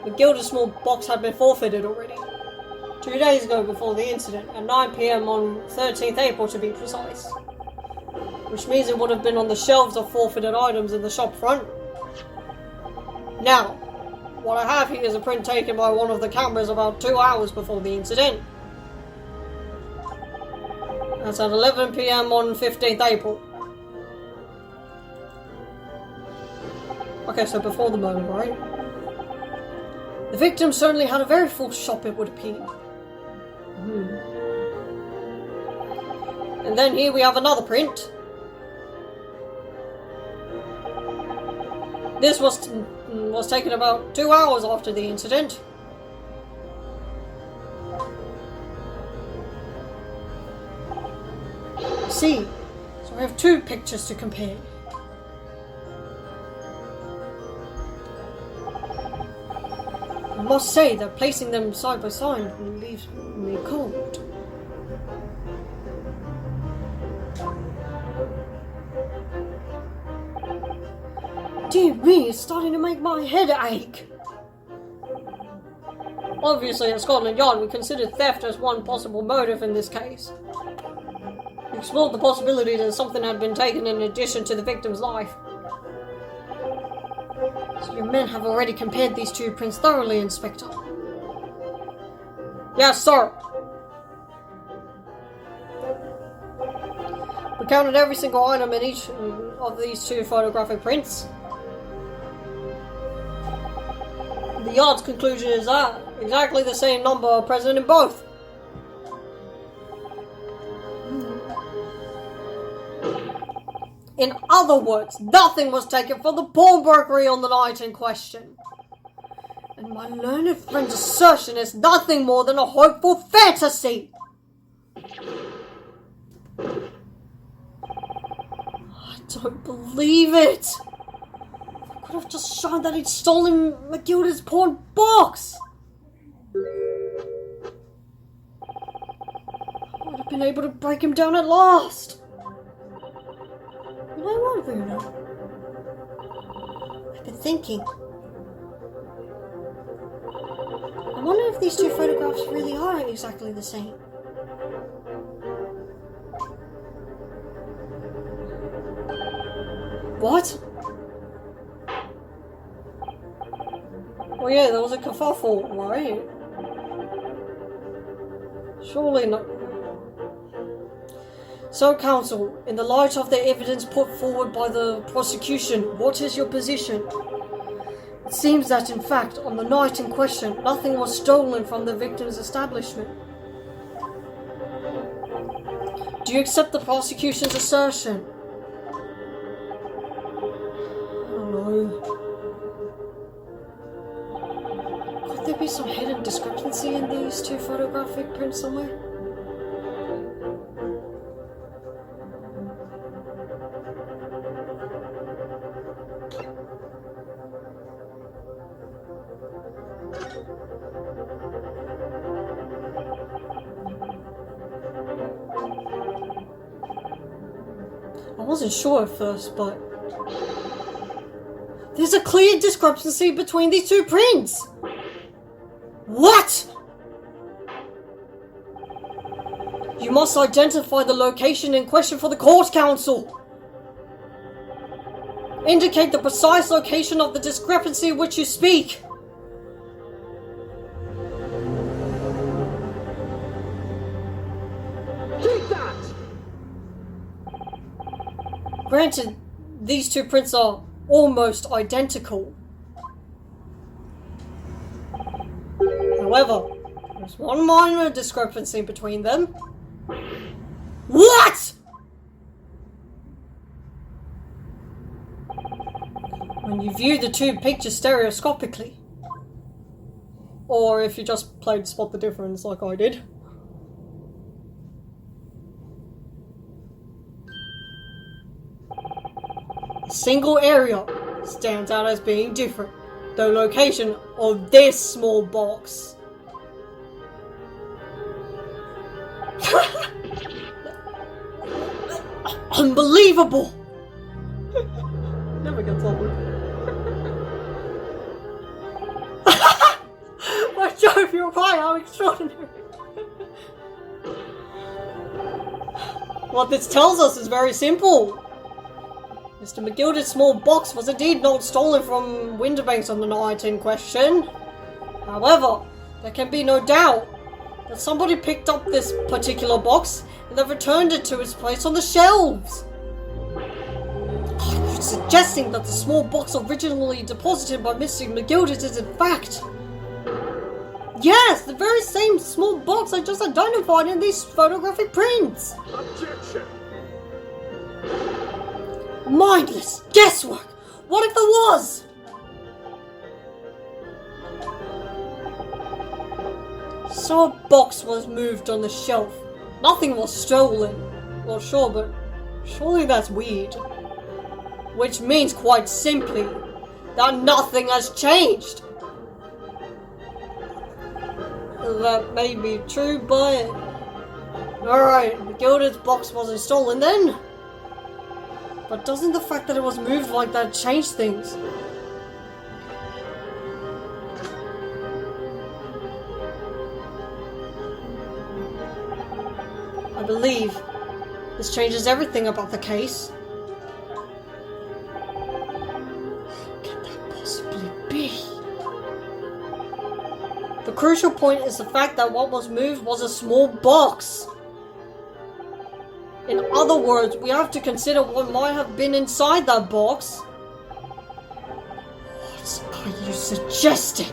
the Gilded small box had been forfeited already. 2 days ago before the incident, at 9 PM on 13th April to be precise. Which means it would have been on the shelves of forfeited items in the shop front. Now, what I have here is a print taken by one of the cameras about 2 hours before the incident. That's at 11 PM on 15th April. Okay, so before the murder, right? The victim certainly had a very full shop, it would appear. And then here we have another print. This was taken about 2 hours after the incident. See, so I have two pictures to compare. I must say that placing them side by side leaves me cold. Dear me, it's starting to make my head ache. Obviously, at Scotland Yard, we consider theft as one possible motive in this case. We explored the possibility that something had been taken in addition to the victim's life. So your men have already compared these two prints thoroughly, Inspector? Yes, sir. We counted every single item in each of these two photographic prints. The Yard's conclusion is that exactly the same number are present in both. In other words, nothing was taken from the pawnbrokery on the night in question. And my learned friend's assertion is nothing more than a hopeful fantasy. I don't believe it. I could have just shown that he'd stolen Matilda's pawn box. I would have been able to break him down at last. You know what, Bruno? I've been thinking. I wonder if these two photographs really are exactly the same. What? Well, yeah, there was a kerfuffle, right? Surely not. So, counsel, in the light of the evidence put forward by the prosecution, what is your position? It seems that, in fact, on the night in question, nothing was stolen from the victim's establishment. Do you accept the prosecution's assertion? I don't know. Could there be some hidden discrepancy in these two photographic prints somewhere? I wasn't sure at first, but there's a clear discrepancy between these two prints. What? You must identify the location in question for the court, counsel. Indicate the precise location of the discrepancy which you speak. Take that! Granted, these two prints are almost identical. However, there's one minor discrepancy between them. What? When you view the two pictures stereoscopically, Or if you just played Spot the Difference like I did. a single area stands out as being different. The location of this small box. Unbelievable! Never gets old. My Jove, you're right, how extraordinary! What this tells us is very simple. Mr. McGilda's small box was indeed not stolen from Winterbanks on the night in question. However, there can be no doubt that somebody picked up this particular box and they've returned it to its place on the shelves. You're suggesting that the small box originally deposited by Mr. McGilda is in fact... Yes, the very same small box I just identified in these photographic prints. Objection! Mindless guesswork. What if it was? So a box was moved on the shelf. Nothing was stolen. Well, sure, but surely that's weird. Which means, quite simply, that nothing has changed. That may be true, but... Alright, Gilded's box wasn't stolen then. But doesn't the fact that it was moved like that change things? I believe this changes everything about the case. How can that possibly be? The crucial point is the fact that what was moved was a small box. In other words, we have to consider what might have been inside that box. What are you suggesting?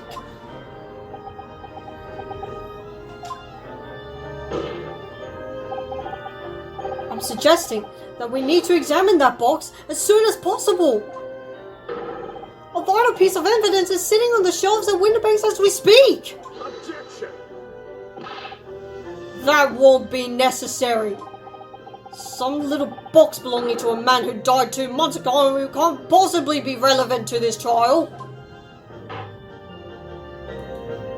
I'm suggesting that we need to examine that box as soon as possible. A vital piece of evidence is sitting on the shelves at Winterbanks as we speak. Objection! That won't be necessary. Some little box belonging to a man who died 2 months ago and who can't possibly be relevant to this trial.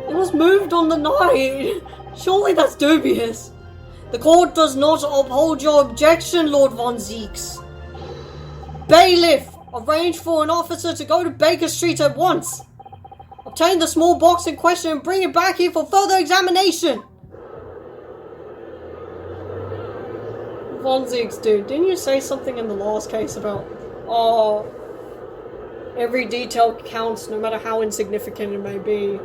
It was moved on the night. Surely that's dubious. The court does not uphold your objection, Lord Von Zeeks. Bailiff, arrange for an officer to go to Baker Street at once. Obtain the small box in question and bring it back here for further examination. Von Zeeks, dude, didn't you say something in the last case about, every detail counts no matter how insignificant it may be?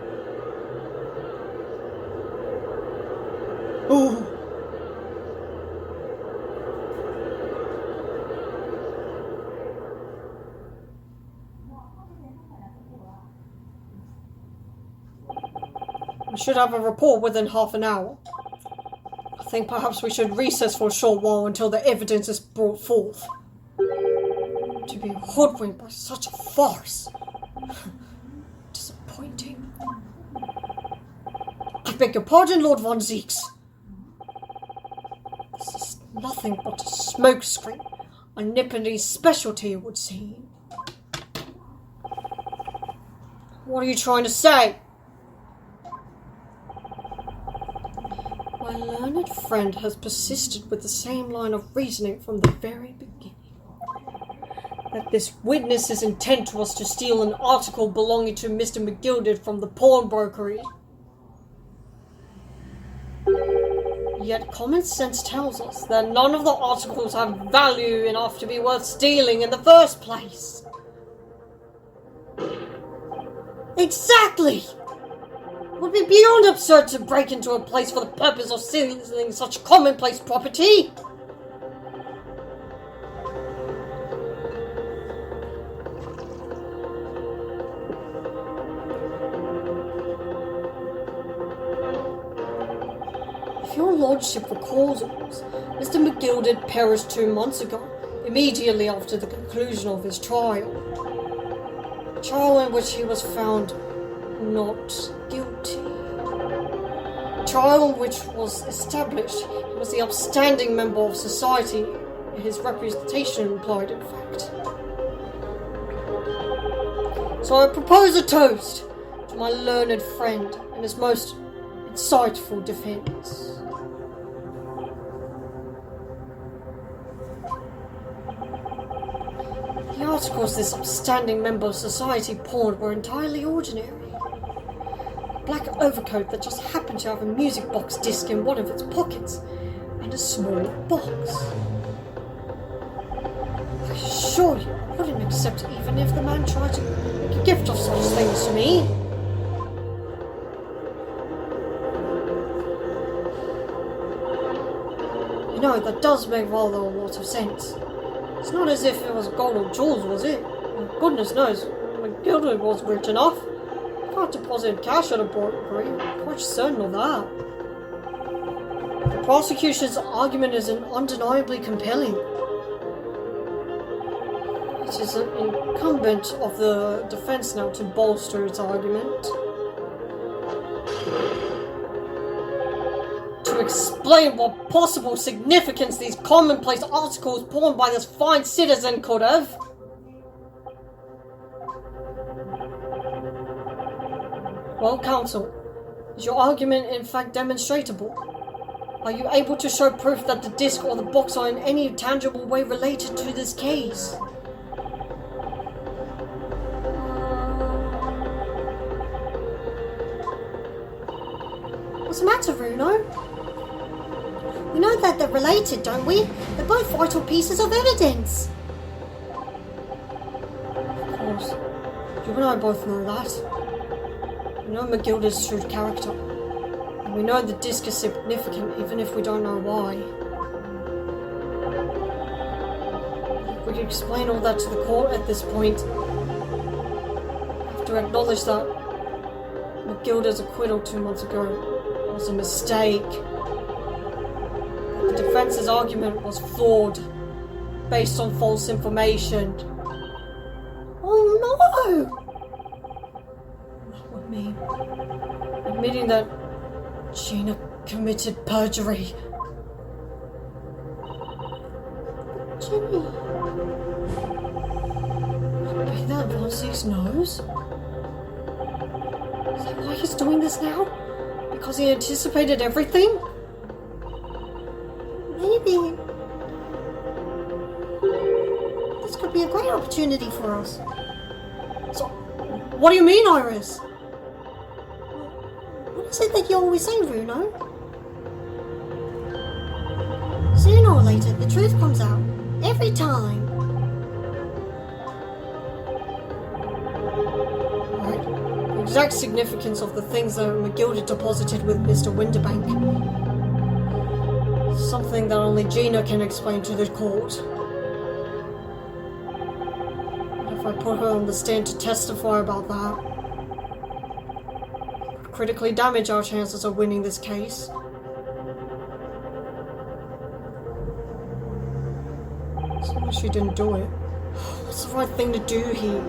Ooh. We should have a report within half an hour. I think perhaps we should recess for a short while until the evidence is brought forth. To be hoodwinked by such a farce. Disappointing. I beg your pardon, Lord Von Zeeks. This is nothing but a smokescreen. A Nipponese specialty, it would seem. What are you trying to say? My learned friend has persisted with the same line of reasoning from the very beginning. That this witness's intent was to steal an article belonging to Mr. McGilded from the pawnbrokery. Yet common sense tells us that none of the articles have value enough to be worth stealing in the first place. Exactly! It would be beyond absurd to break into a place for the purpose of stealing such commonplace property. If your lordship recalls, Mr. McGilded perished 2 months ago, immediately after the conclusion of his trial. A trial in which he was found not guilty. A trial in which was established he was the upstanding member of society, his reputation implied, in fact. So I propose a toast to my learned friend and his most insightful defense. The articles this upstanding member of society pawned were entirely ordinary. A black overcoat that just happened to have a music box disc in one of its pockets, and a small box. I assure you, I wouldn't accept it even if the man tried to make a gift of such things to me. You know, that does make rather a lot of sense. It's not as if it was gold or jewels, was it? Well, goodness knows, McGilded was rich enough. He not deposited cash at a brokery. I'm quite certain of that. The prosecution's argument is undeniably compelling. It is incumbent of the defense now to bolster its argument. To explain what possible significance these commonplace articles pawned by this fine citizen could have. Well, counsel, is your argument in fact demonstrable? Are you able to show proof that the disc or the box are in any tangible way related to this case? What's the matter, Bruno? We know that they're related, don't we? They're both vital pieces of evidence. Of course. You and I both know that. We know Magilda's true character. And we know the disc is significant even if we don't know why. We can explain all that to the court at this point. We have to acknowledge that Magilda's acquittal 2 months ago was a mistake. The defense's argument was flawed, based on false information. Oh no! That would mean admitting that Gina committed perjury. Jimmy. Maybe that Von Six knows. Is that why he's doing this now? Because he anticipated everything? Maybe. This could be a great opportunity for us. So, what do you mean, Iris? What is it that you always say, Bruno? Sooner or later, the truth comes out. Every time. Right. The exact significance of the things that Magilda deposited with Mr. Winterbank. Something that only Gina can explain to the court. If I put her on the stand to testify about that, it would critically damage our chances of winning this case. As long as she didn't do it. What's the right thing to do here?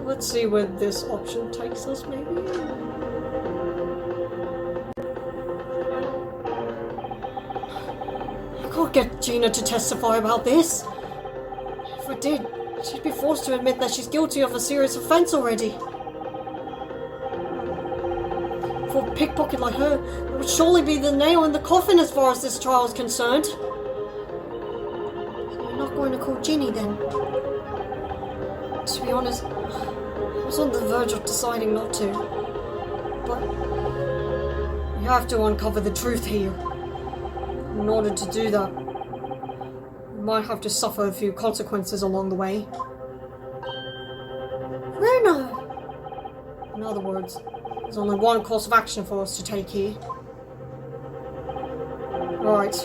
Let's see where this option takes us, maybe? I can't get Gina to testify about this. If I did, she'd be forced to admit that she's guilty of a serious offense already. For a pickpocket like her, it would surely be the nail in the coffin as far as this trial is concerned. So you're not going to call Ginny then? To be honest, I was on the verge of deciding not to. But we have to uncover the truth here. In order to do that, we might have to suffer a few consequences along the way. Bruno! In other words, there's only one course of action for us to take here. Right.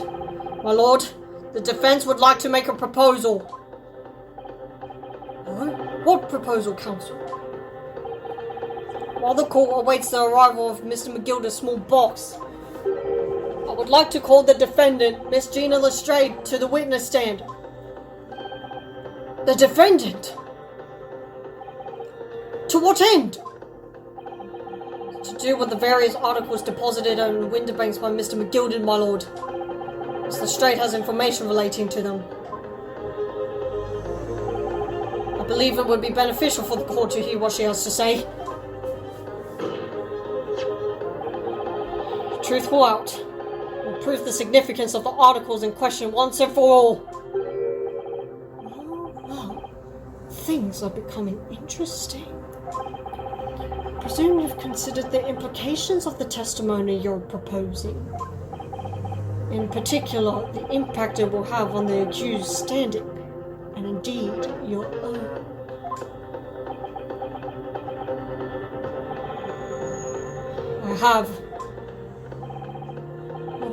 My lord, the defense would like to make a proposal. What proposal, counsel? While the court awaits the arrival of Mr. Magilda's small box, I would like to call the defendant, Miss Gina Lestrade, to the witness stand. The defendant? To what end? To do with the various articles deposited on Winterbanks by Mr. Magilda, my lord. Miss Lestrade has information relating to them. I believe it would be beneficial for the court to hear what she has to say. The truth will out. Will prove the significance of the articles in question once and for all. Oh, well. Things are becoming interesting. I presume you've considered the implications of the testimony you're proposing. In particular, the impact it will have on the accused standing, and indeed your own. I have.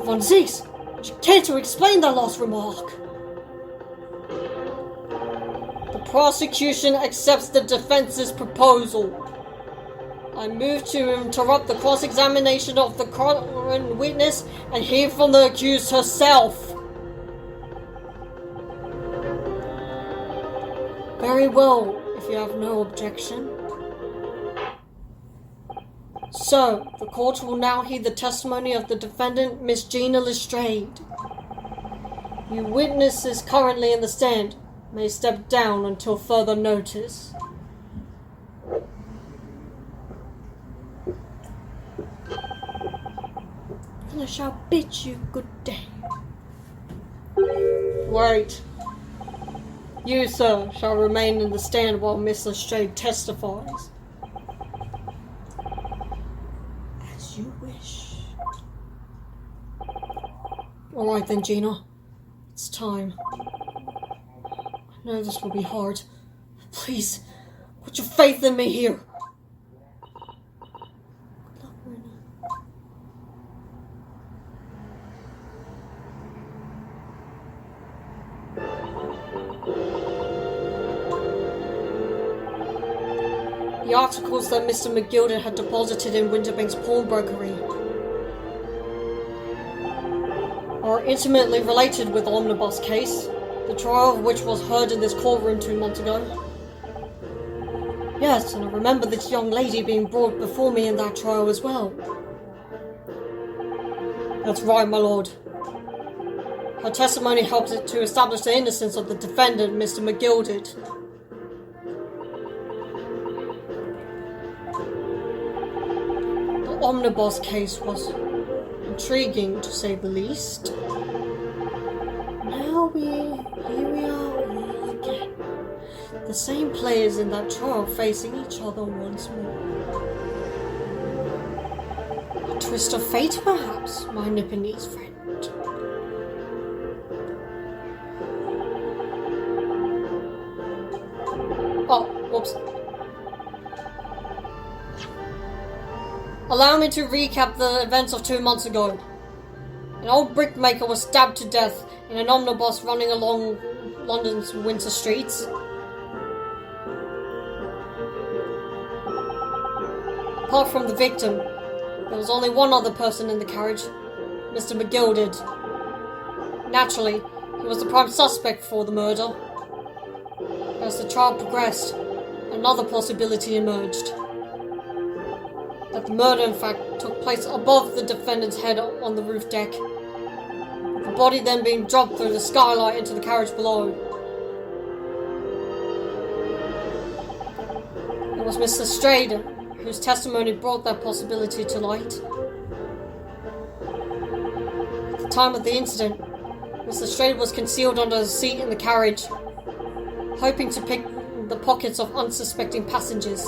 Von Zees, Would you care to explain that last remark? The prosecution accepts the defense's proposal. I move to interrupt the cross-examination of the current witness and hear from the accused herself. Very well, if you have no objection. So, the court will now hear the testimony of the defendant, Miss Gina Lestrade. You witnesses currently in the stand may step down until further notice. And I shall bid you good day. Wait. You, sir, shall remain in the stand while Miss Lestrade testifies. As you wish. Alright then, Gina. It's time. I know this will be hard. Please, put your faith in me here. Good luck, Rena. The articles that Mr. McGilded had deposited in Winterbank's pawnbrokery are intimately related with the omnibus case, the trial of which was heard in this courtroom 2 months ago. Yes, and I remember this young lady being brought before me in that trial as well. That's right, my lord. Her testimony helped to establish the innocence of the defendant, Mr. McGilded. The omnibus case was intriguing, to say the least. Here we are all again. The same players in that trial facing each other once more. A twist of fate, perhaps, my Nipponese friend. Oh, whoops. Allow me to recap the events of 2 months ago. An old brickmaker was stabbed to death in an omnibus running along London's winter streets. Apart from the victim, there was only one other person in the carriage, Mr. McGilded. Naturally, he was the prime suspect for the murder. As the trial progressed, another possibility emerged. That the murder, in fact, took place above the defendant's head on the roof deck, the body then being dropped through the skylight into the carriage below. It was Miss Lestrade whose testimony brought that possibility to light. At the time of the incident, Miss Lestrade was concealed under a seat in the carriage, hoping to pick the pockets of unsuspecting passengers.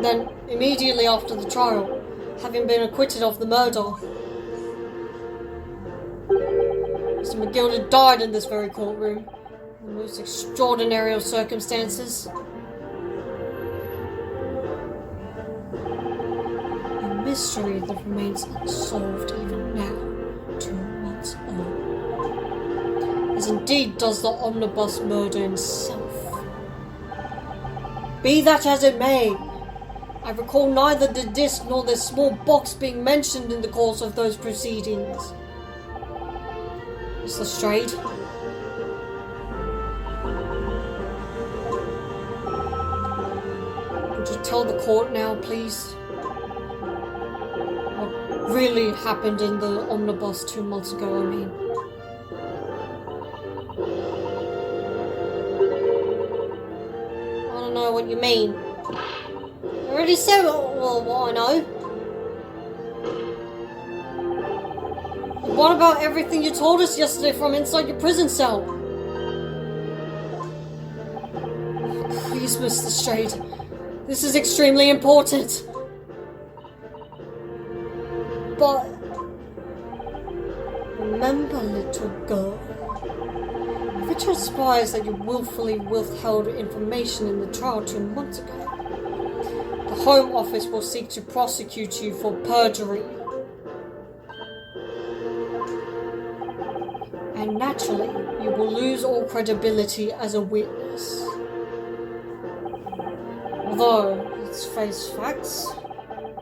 Then, immediately after the trial, having been acquitted of the murder, Mr. McGilded died in this very courtroom, in the most extraordinary of circumstances. A mystery that remains unsolved even now, 2 months on. As indeed does the omnibus murder itself. Be that as it may, I recall neither the disc nor the small box being mentioned in the course of those proceedings. Miss Lestrade? Would you tell the court now, please? What really happened in the omnibus 2 months ago, I mean. I don't know what you mean. I already said what I know. What about everything you told us yesterday from inside your prison cell? Please, Mr. Lestrade, this is extremely important. But remember, little girl, if it transpires that you willfully withheld information in the trial 2 months ago, the Home Office will seek to prosecute you for perjury. and naturally you will lose all credibility as a witness. Although, let's face facts,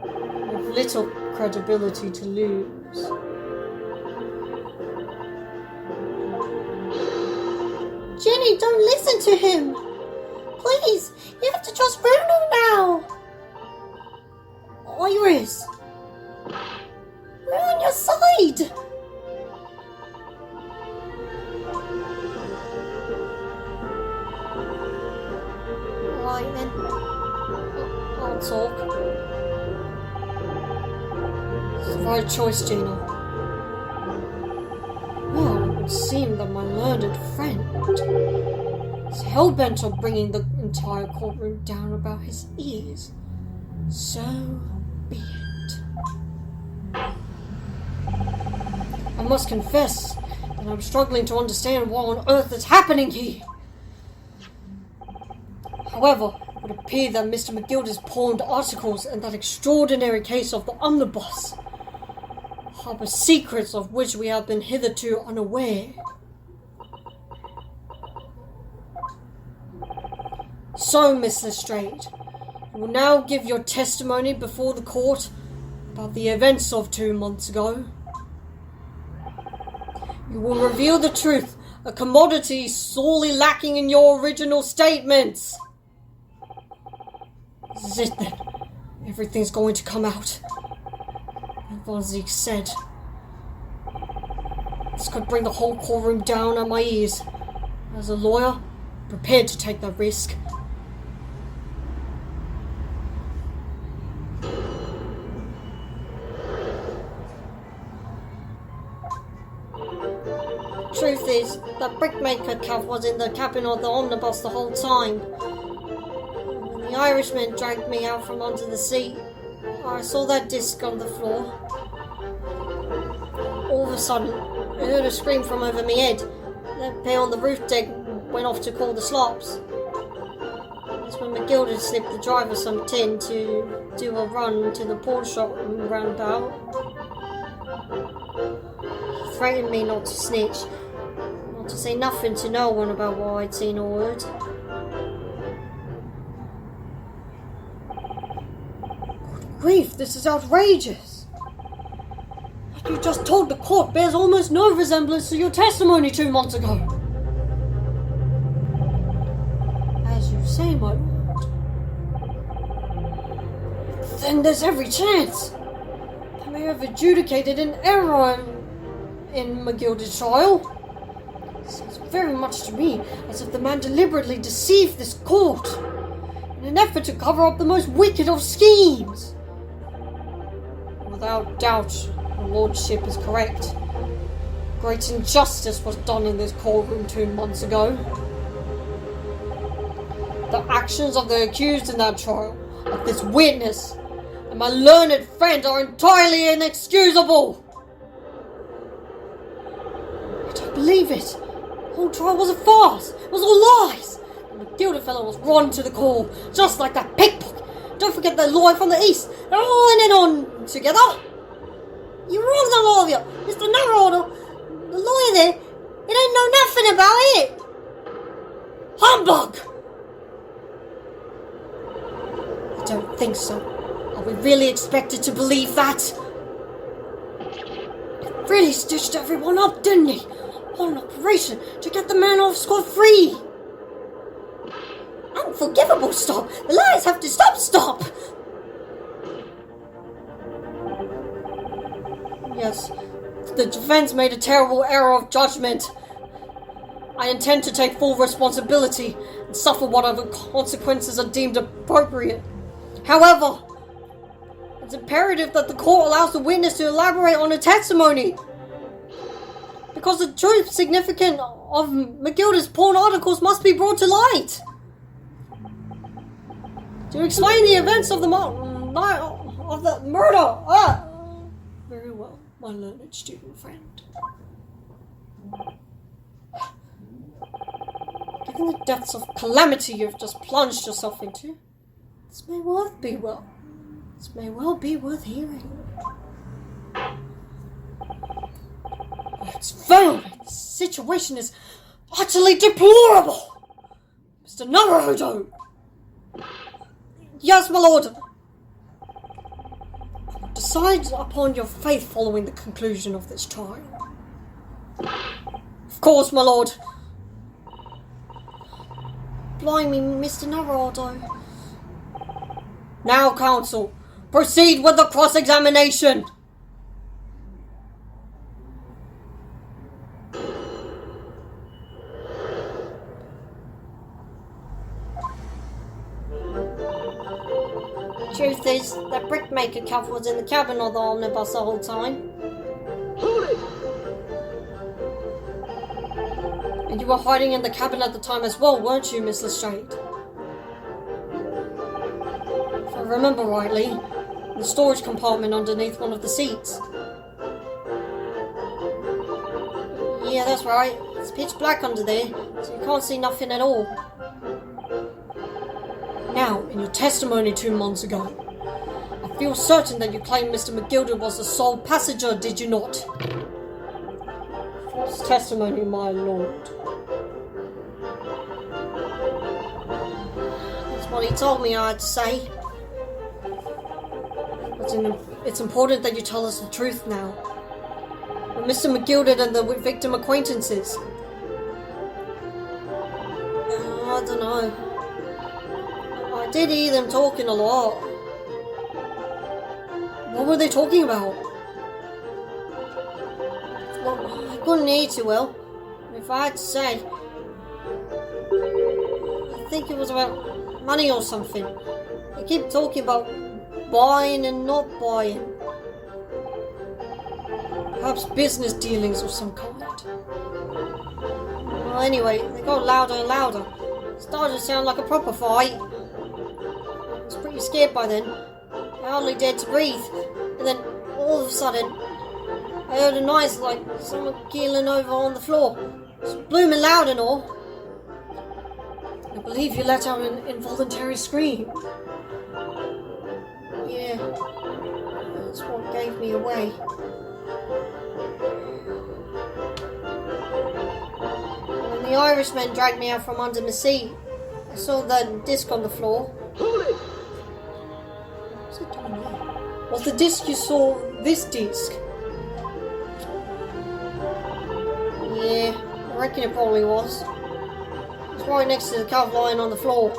you have little credibility to lose. Jenny, don't listen to him! Please, you have to trust Bruno now! Iris! We're on your side! Right then, I'll talk. It's the right choice, Gina. Well, it would seem that my learned friend is hell-bent on bringing the entire courtroom down about his ears. So be it. I must confess that I'm struggling to understand what on earth is happening here. However, it would appear that Mr. McGilda's pawned articles and that extraordinary case of the omnibus harbour secrets of which we have been hitherto unaware. So, Miss Lestrade, you will now give your testimony before the court about the events of 2 months ago. You will reveal the truth, a commodity sorely lacking in your original statements. This is it then. Everything's going to come out. As Zeke said. This could bring the whole courtroom down on my ears. As a lawyer, I'm prepared to take that risk. Truth is, that brickmaker Cav was in the cabin of the omnibus the whole time. When the Irishman dragged me out from under the seat, I saw that disc on the floor. All of a sudden, I heard a scream from over my head. That pair on the roof deck went off to call the slops. That's when McGilda slipped the driver some tin to do a run to the pawn shop and roundabout. He threatened me not to snitch, not to say nothing to no one about what I'd seen or heard. Good grief, this is outrageous! What you just told the court bears almost no resemblance to your testimony 2 months ago. As you say, my lord. Then there's every chance I may have adjudicated an error in McGilda's trial. It seems very much to me as if the man deliberately deceived this court in an effort to cover up the most wicked of schemes. Without doubt, your lordship is correct. Great injustice was done in this courtroom 2 months ago. The actions of the accused in that trial, of this witness, and my learned friend are entirely inexcusable. I don't believe it. The whole trial was a farce. It was all lies. And the Gilda fellow was run to the call, just like that pickpocket. Don't forget the lawyer from the east. They're all in it on together. You're wrong, the lawyer. Mr. Narrow, the lawyer there, he didn't know nothing about it. Humbug! I don't think so. Are we really expected to believe that? He really stitched everyone up, didn't he? What an operation to get the man off scot-free. Unforgivable, stop. The lies have to stop. Yes, the defense made a terrible error of judgment. I intend to take full responsibility and suffer whatever consequences are deemed appropriate. However, it's imperative that the court allows the witness to elaborate on her testimony, because the truth significant of McGilda's pawn articles must be brought to light. To explain the events of the murder. Very well, my learned student friend. Given the depths of calamity you've just plunged yourself into, this may well be worth hearing. It's very situation is utterly deplorable! Mr. Naruhodo! Yes, my lord! Decide upon your faith following the conclusion of this trial. Of course, my lord. Blimey, Mr. Naruhodo. Now, counsel, proceed with the cross-examination! Truth is, that brickmaker calf was in the cabin of the omnibus the whole time. Hold it! And you were hiding in the cabin at the time as well, weren't you, Miss Lestrade? If I remember rightly, in the storage compartment underneath one of the seats. Yeah, that's right. It's pitch black under there, so you can't see nothing at all. Now, in your testimony 2 months ago, I feel certain that you claimed Mr. McGilder was the sole passenger, did you not? False testimony, my lord. That's what he told me I had to say. But it's important that you tell us the truth now. Were Mr. McGilder and the victim acquaintances? I don't know. I did hear them talking a lot. What were they talking about? Well, I couldn't hear too well. If I had to say, I think it was about money or something. They keep talking about buying and not buying. Perhaps business dealings of some kind. Well, anyway, they got louder and louder. It started to sound like a proper fight. I was pretty scared by then. I hardly dared to breathe. And then, all of a sudden, I heard a noise like someone keeling over on the floor. It was blooming loud and all. I believe you let out an involuntary scream. Yeah, that's what gave me away. When the Irishman dragged me out from under the seat, I saw the disc on the floor. Hold it! What's it doing there? Was the disc you saw this disc? Yeah, I reckon it probably was. It was right next to the calf lying on the floor.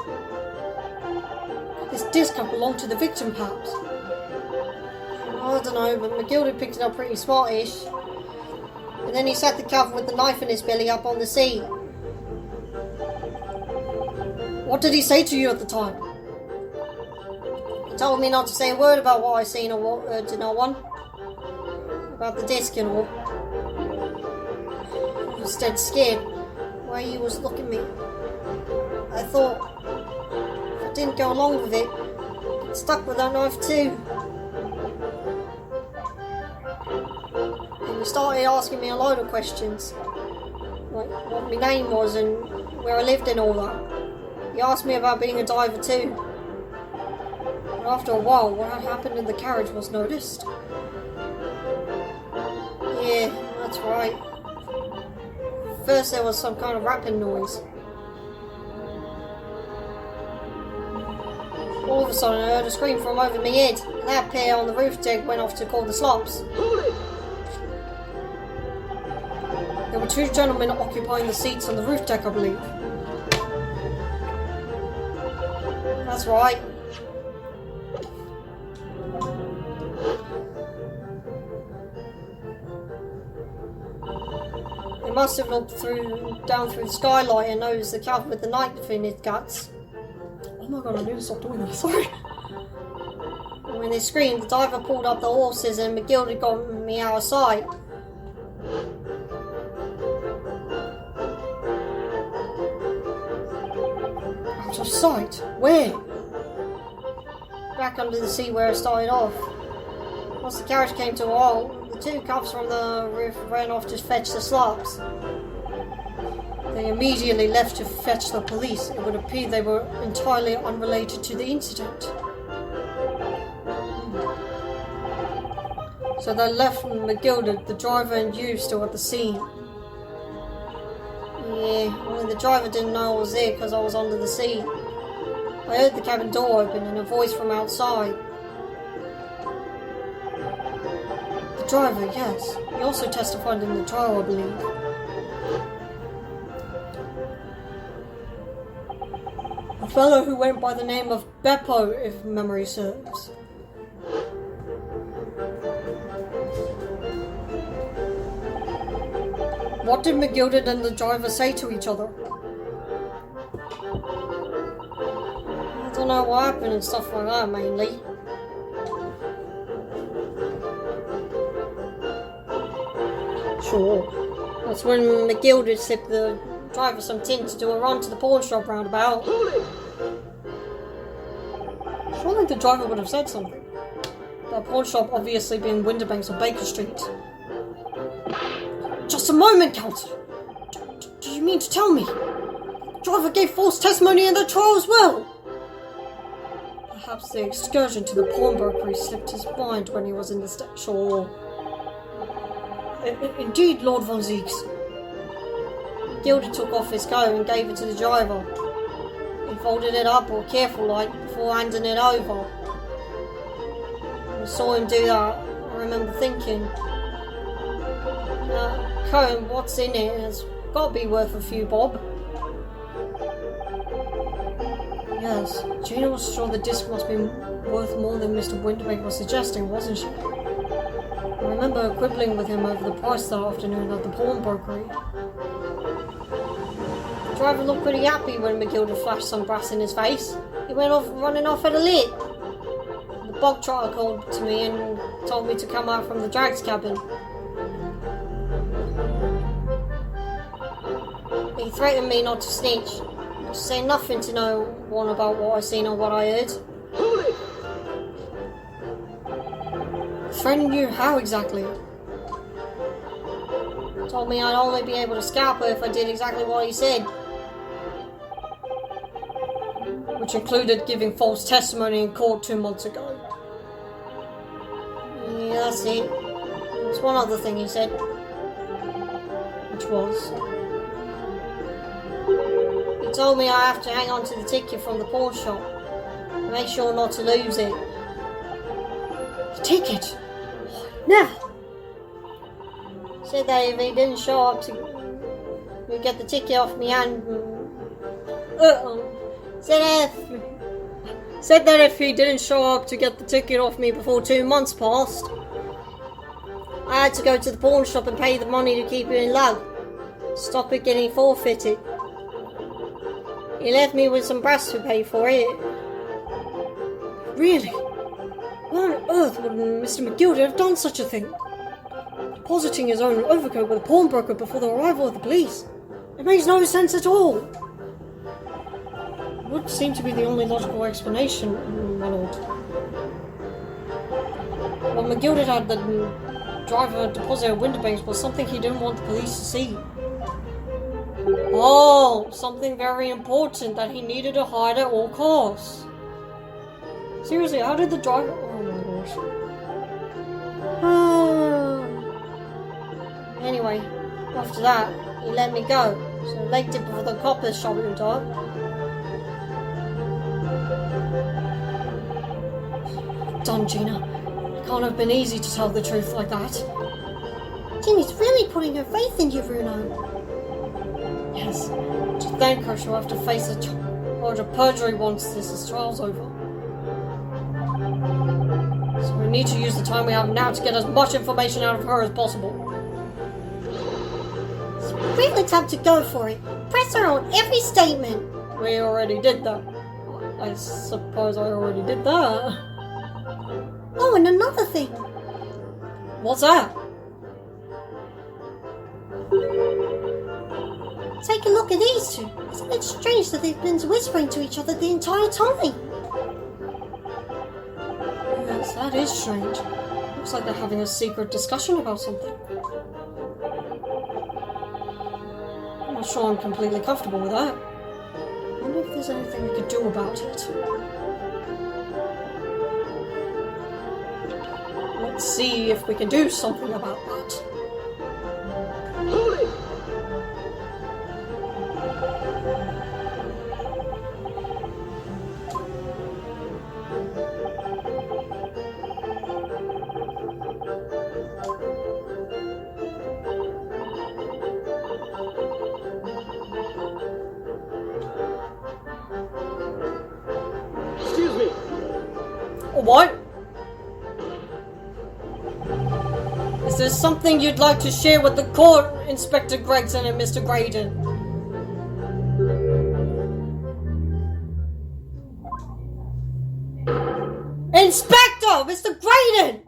This disc had belonged to the victim, perhaps. I don't know, but McGilder picked it up pretty smartish. And then he sat the calf with the knife in his belly up on the seat. What did he say to you at the time? He told me not to say a word about what I seen or heard to no one. About the disc and all. I was dead scared. The way he was looking at me. I thought, if I didn't go along with it, I'd get stuck with that knife too. And he started asking me a load of questions. Like what my name was and where I lived and all that. He asked me about being a diver too. But after a while, what had happened in the carriage was noticed. Yeah, that's right. First there was some kind of rapping noise. All of a sudden I heard a scream from over my head, and that pair on the roof deck went off to call the slops. Hold it! There were 2 gentlemen occupying the seats on the roof deck, I believe. That's right. They must have looked down through the skylight and noticed the calf with the knife in its guts. Oh my god, I need to stop doing that, sorry. And when they screamed, the diver pulled up the horses and McGilder got me out of sight. Out of sight? Where? Back under the seat where it started off. Once the carriage came to a halt, the 2 calves from the roof ran off to fetch the slops. They immediately left to fetch the police. It would appear they were entirely unrelated to the incident. So they left McGilder, the driver and you still at the scene. Yeah, only the driver didn't know I was there because I was under the seat. I heard the cabin door open and a voice from outside. The driver, yes. He also testified in the trial, I believe. A fellow who went by the name of Beppo, if memory serves. What did McGilded and the driver say to each other? I don't know what happened and stuff like that, mainly. Sure. That's when McGilded slipped the driver some tin to do a run to the pawn shop roundabout. Surely the driver would have said something. The pawn shop obviously being Winterbanks or Baker Street. Just a moment, Counselor. Do you mean to tell me? The driver gave false testimony in the trial as well? Perhaps the excursion to the pawnbrokery slipped his mind when he was in the sure. Indeed, Lord Von Zieks. Gilder took off his coat and gave it to the driver. He folded it up all careful like before handing it over. I saw him do that. I remember thinking, Cohen, what's in it? It's got to be worth a few bob. Yes, Gina was sure the disc must be worth more than Mr. Winterbank was suggesting, wasn't she? I remember quibbling with him over the price that afternoon at the pawnbrokery. The driver looked pretty happy when McGilder flashed some brass in his face. He went off running off at a lit. The bog trotter called to me and told me to come out from the drag's cabin. He threatened me not to snitch, to say nothing to no one about what I seen or what I heard. Threatened you? How exactly? Told me I'd only be able to scalp her if I did exactly what he said. Which included giving false testimony in court 2 months ago. Yeah, that's it. There's one other thing he said. Which was... He told me I have to hang on to the ticket from the pawn shop. Make sure not to lose it. The ticket? Never! Said that if he didn't show up to get the ticket off me and... Said that if he didn't show up to get the ticket off me before 2 months passed, I had to go to the pawn shop and pay the money to keep it in lug. Stop it getting forfeited. He left me with some brass to pay for it. Really? Why on earth would Mr. McGilder have done such a thing? Depositing his own overcoat with a pawnbroker before the arrival of the police. It makes no sense at all. It would seem to be the only logical explanation, my lord. What McGilder had the driver deposit at Winterbanks was something he didn't want the police to see. Oh, something very important that he needed to hide at all costs. Seriously, how did the driver... Oh my gosh. Anyway, after that, he let me go. So legged it before the coppers shot him up. Done, Gina. It can't have been easy to tell the truth like that. Ginny's really putting her faith in you, Bruno. Yes. To thank her, she'll have to face a charge of perjury once this trial's over. So we need to use the time we have now to get as much information out of her as possible. It's really time to go for it. Press her on every statement. We already did that. I suppose I already did that. Oh, and another thing. What's that? Take a look at these two. Isn't it strange that they've been whispering to each other the entire time? Yes, that is strange. Looks like they're having a secret discussion about something. I'm not sure I'm completely comfortable with that. I wonder if there's anything we could do about it. Let's see if we can do something about that. What? Is there something you'd like to share with the court, Inspector Gregson and Mr. Graydon? Inspector! Mr. Graydon!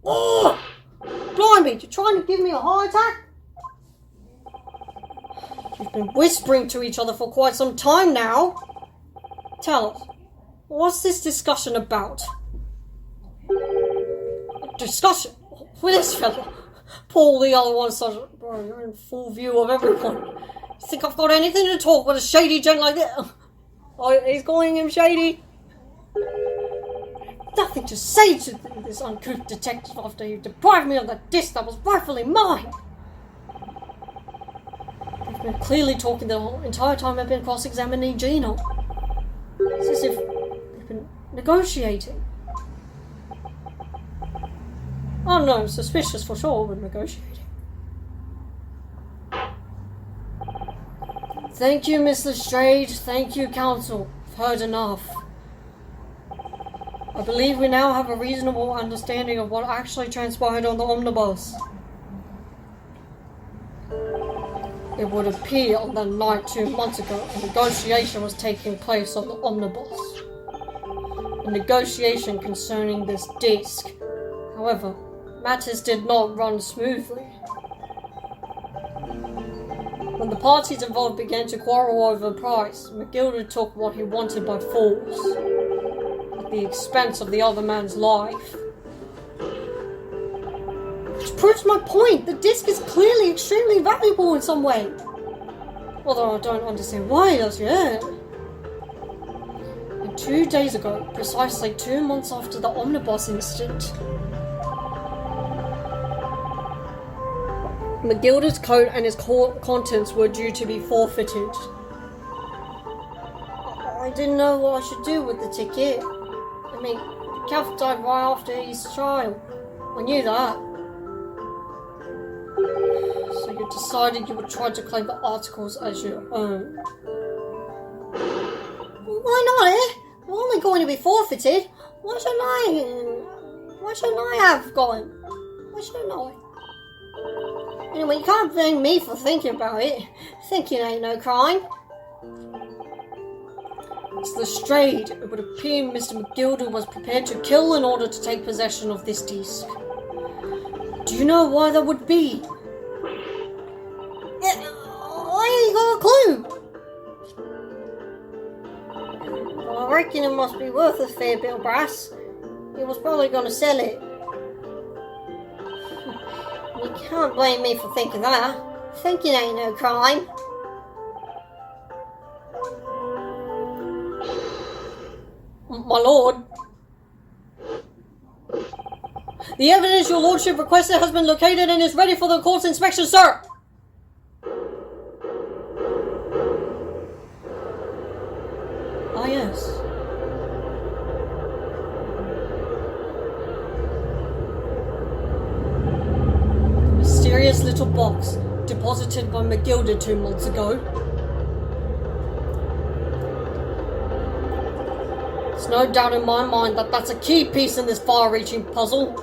Oh! Blimey, you're trying to give me a heart attack? You've been whispering to each other for quite some time now. Tell us, what's this discussion about? Discussion? With this fellow? Paul, the other one, such bro, you're in full view of everyone. You think I've got anything to talk with a shady gent like that? Oh, he's calling him shady. Nothing to say to this uncouth detective after you deprived me of the disc that was rightfully mine. They've been clearly talking the whole entire time I've been cross-examining Gino. It's as if they've been negotiating. Oh no, suspicious for sure, but negotiating. Thank you, Miss Lestrade. Thank you, counsel. I've heard enough. I believe we now have a reasonable understanding of what actually transpired on the omnibus. It would appear on that night 2 months ago a negotiation was taking place on the omnibus. A negotiation concerning this disc. However, matters did not run smoothly. When the parties involved began to quarrel over price, McGilder took what he wanted by force, at the expense of the other man's life. Which proves my point. The disc is clearly extremely valuable in some way. Although I don't understand why it is yet. And 2 days ago, precisely 2 months after the omnibus incident, McGilder's coat and his contents were due to be forfeited. I didn't know what I should do with the ticket. I mean, Kath died right after his trial. I knew that. So you decided you would try to claim the articles as your own. Why not, eh? They're only going to be forfeited. Why shouldn't I have gone? Why shouldn't I? Anyway, you can't blame me for thinking about it. Thinking ain't no crime. It's Lestrade. It would appear Mr. McGilder was prepared to kill in order to take possession of this disc. Do you know why that would be? I ain't got a clue. Well, I reckon it must be worth a fair bit of brass. He was probably going to sell it. You can't blame me for thinking that. Thinking ain't no crime. My lord. The evidence your lordship requested has been located and is ready for the court's inspection, sir. Ah, yes. Mysterious little box deposited by McGilder 2 months ago. There's no doubt in my mind that that's a key piece in this far-reaching puzzle.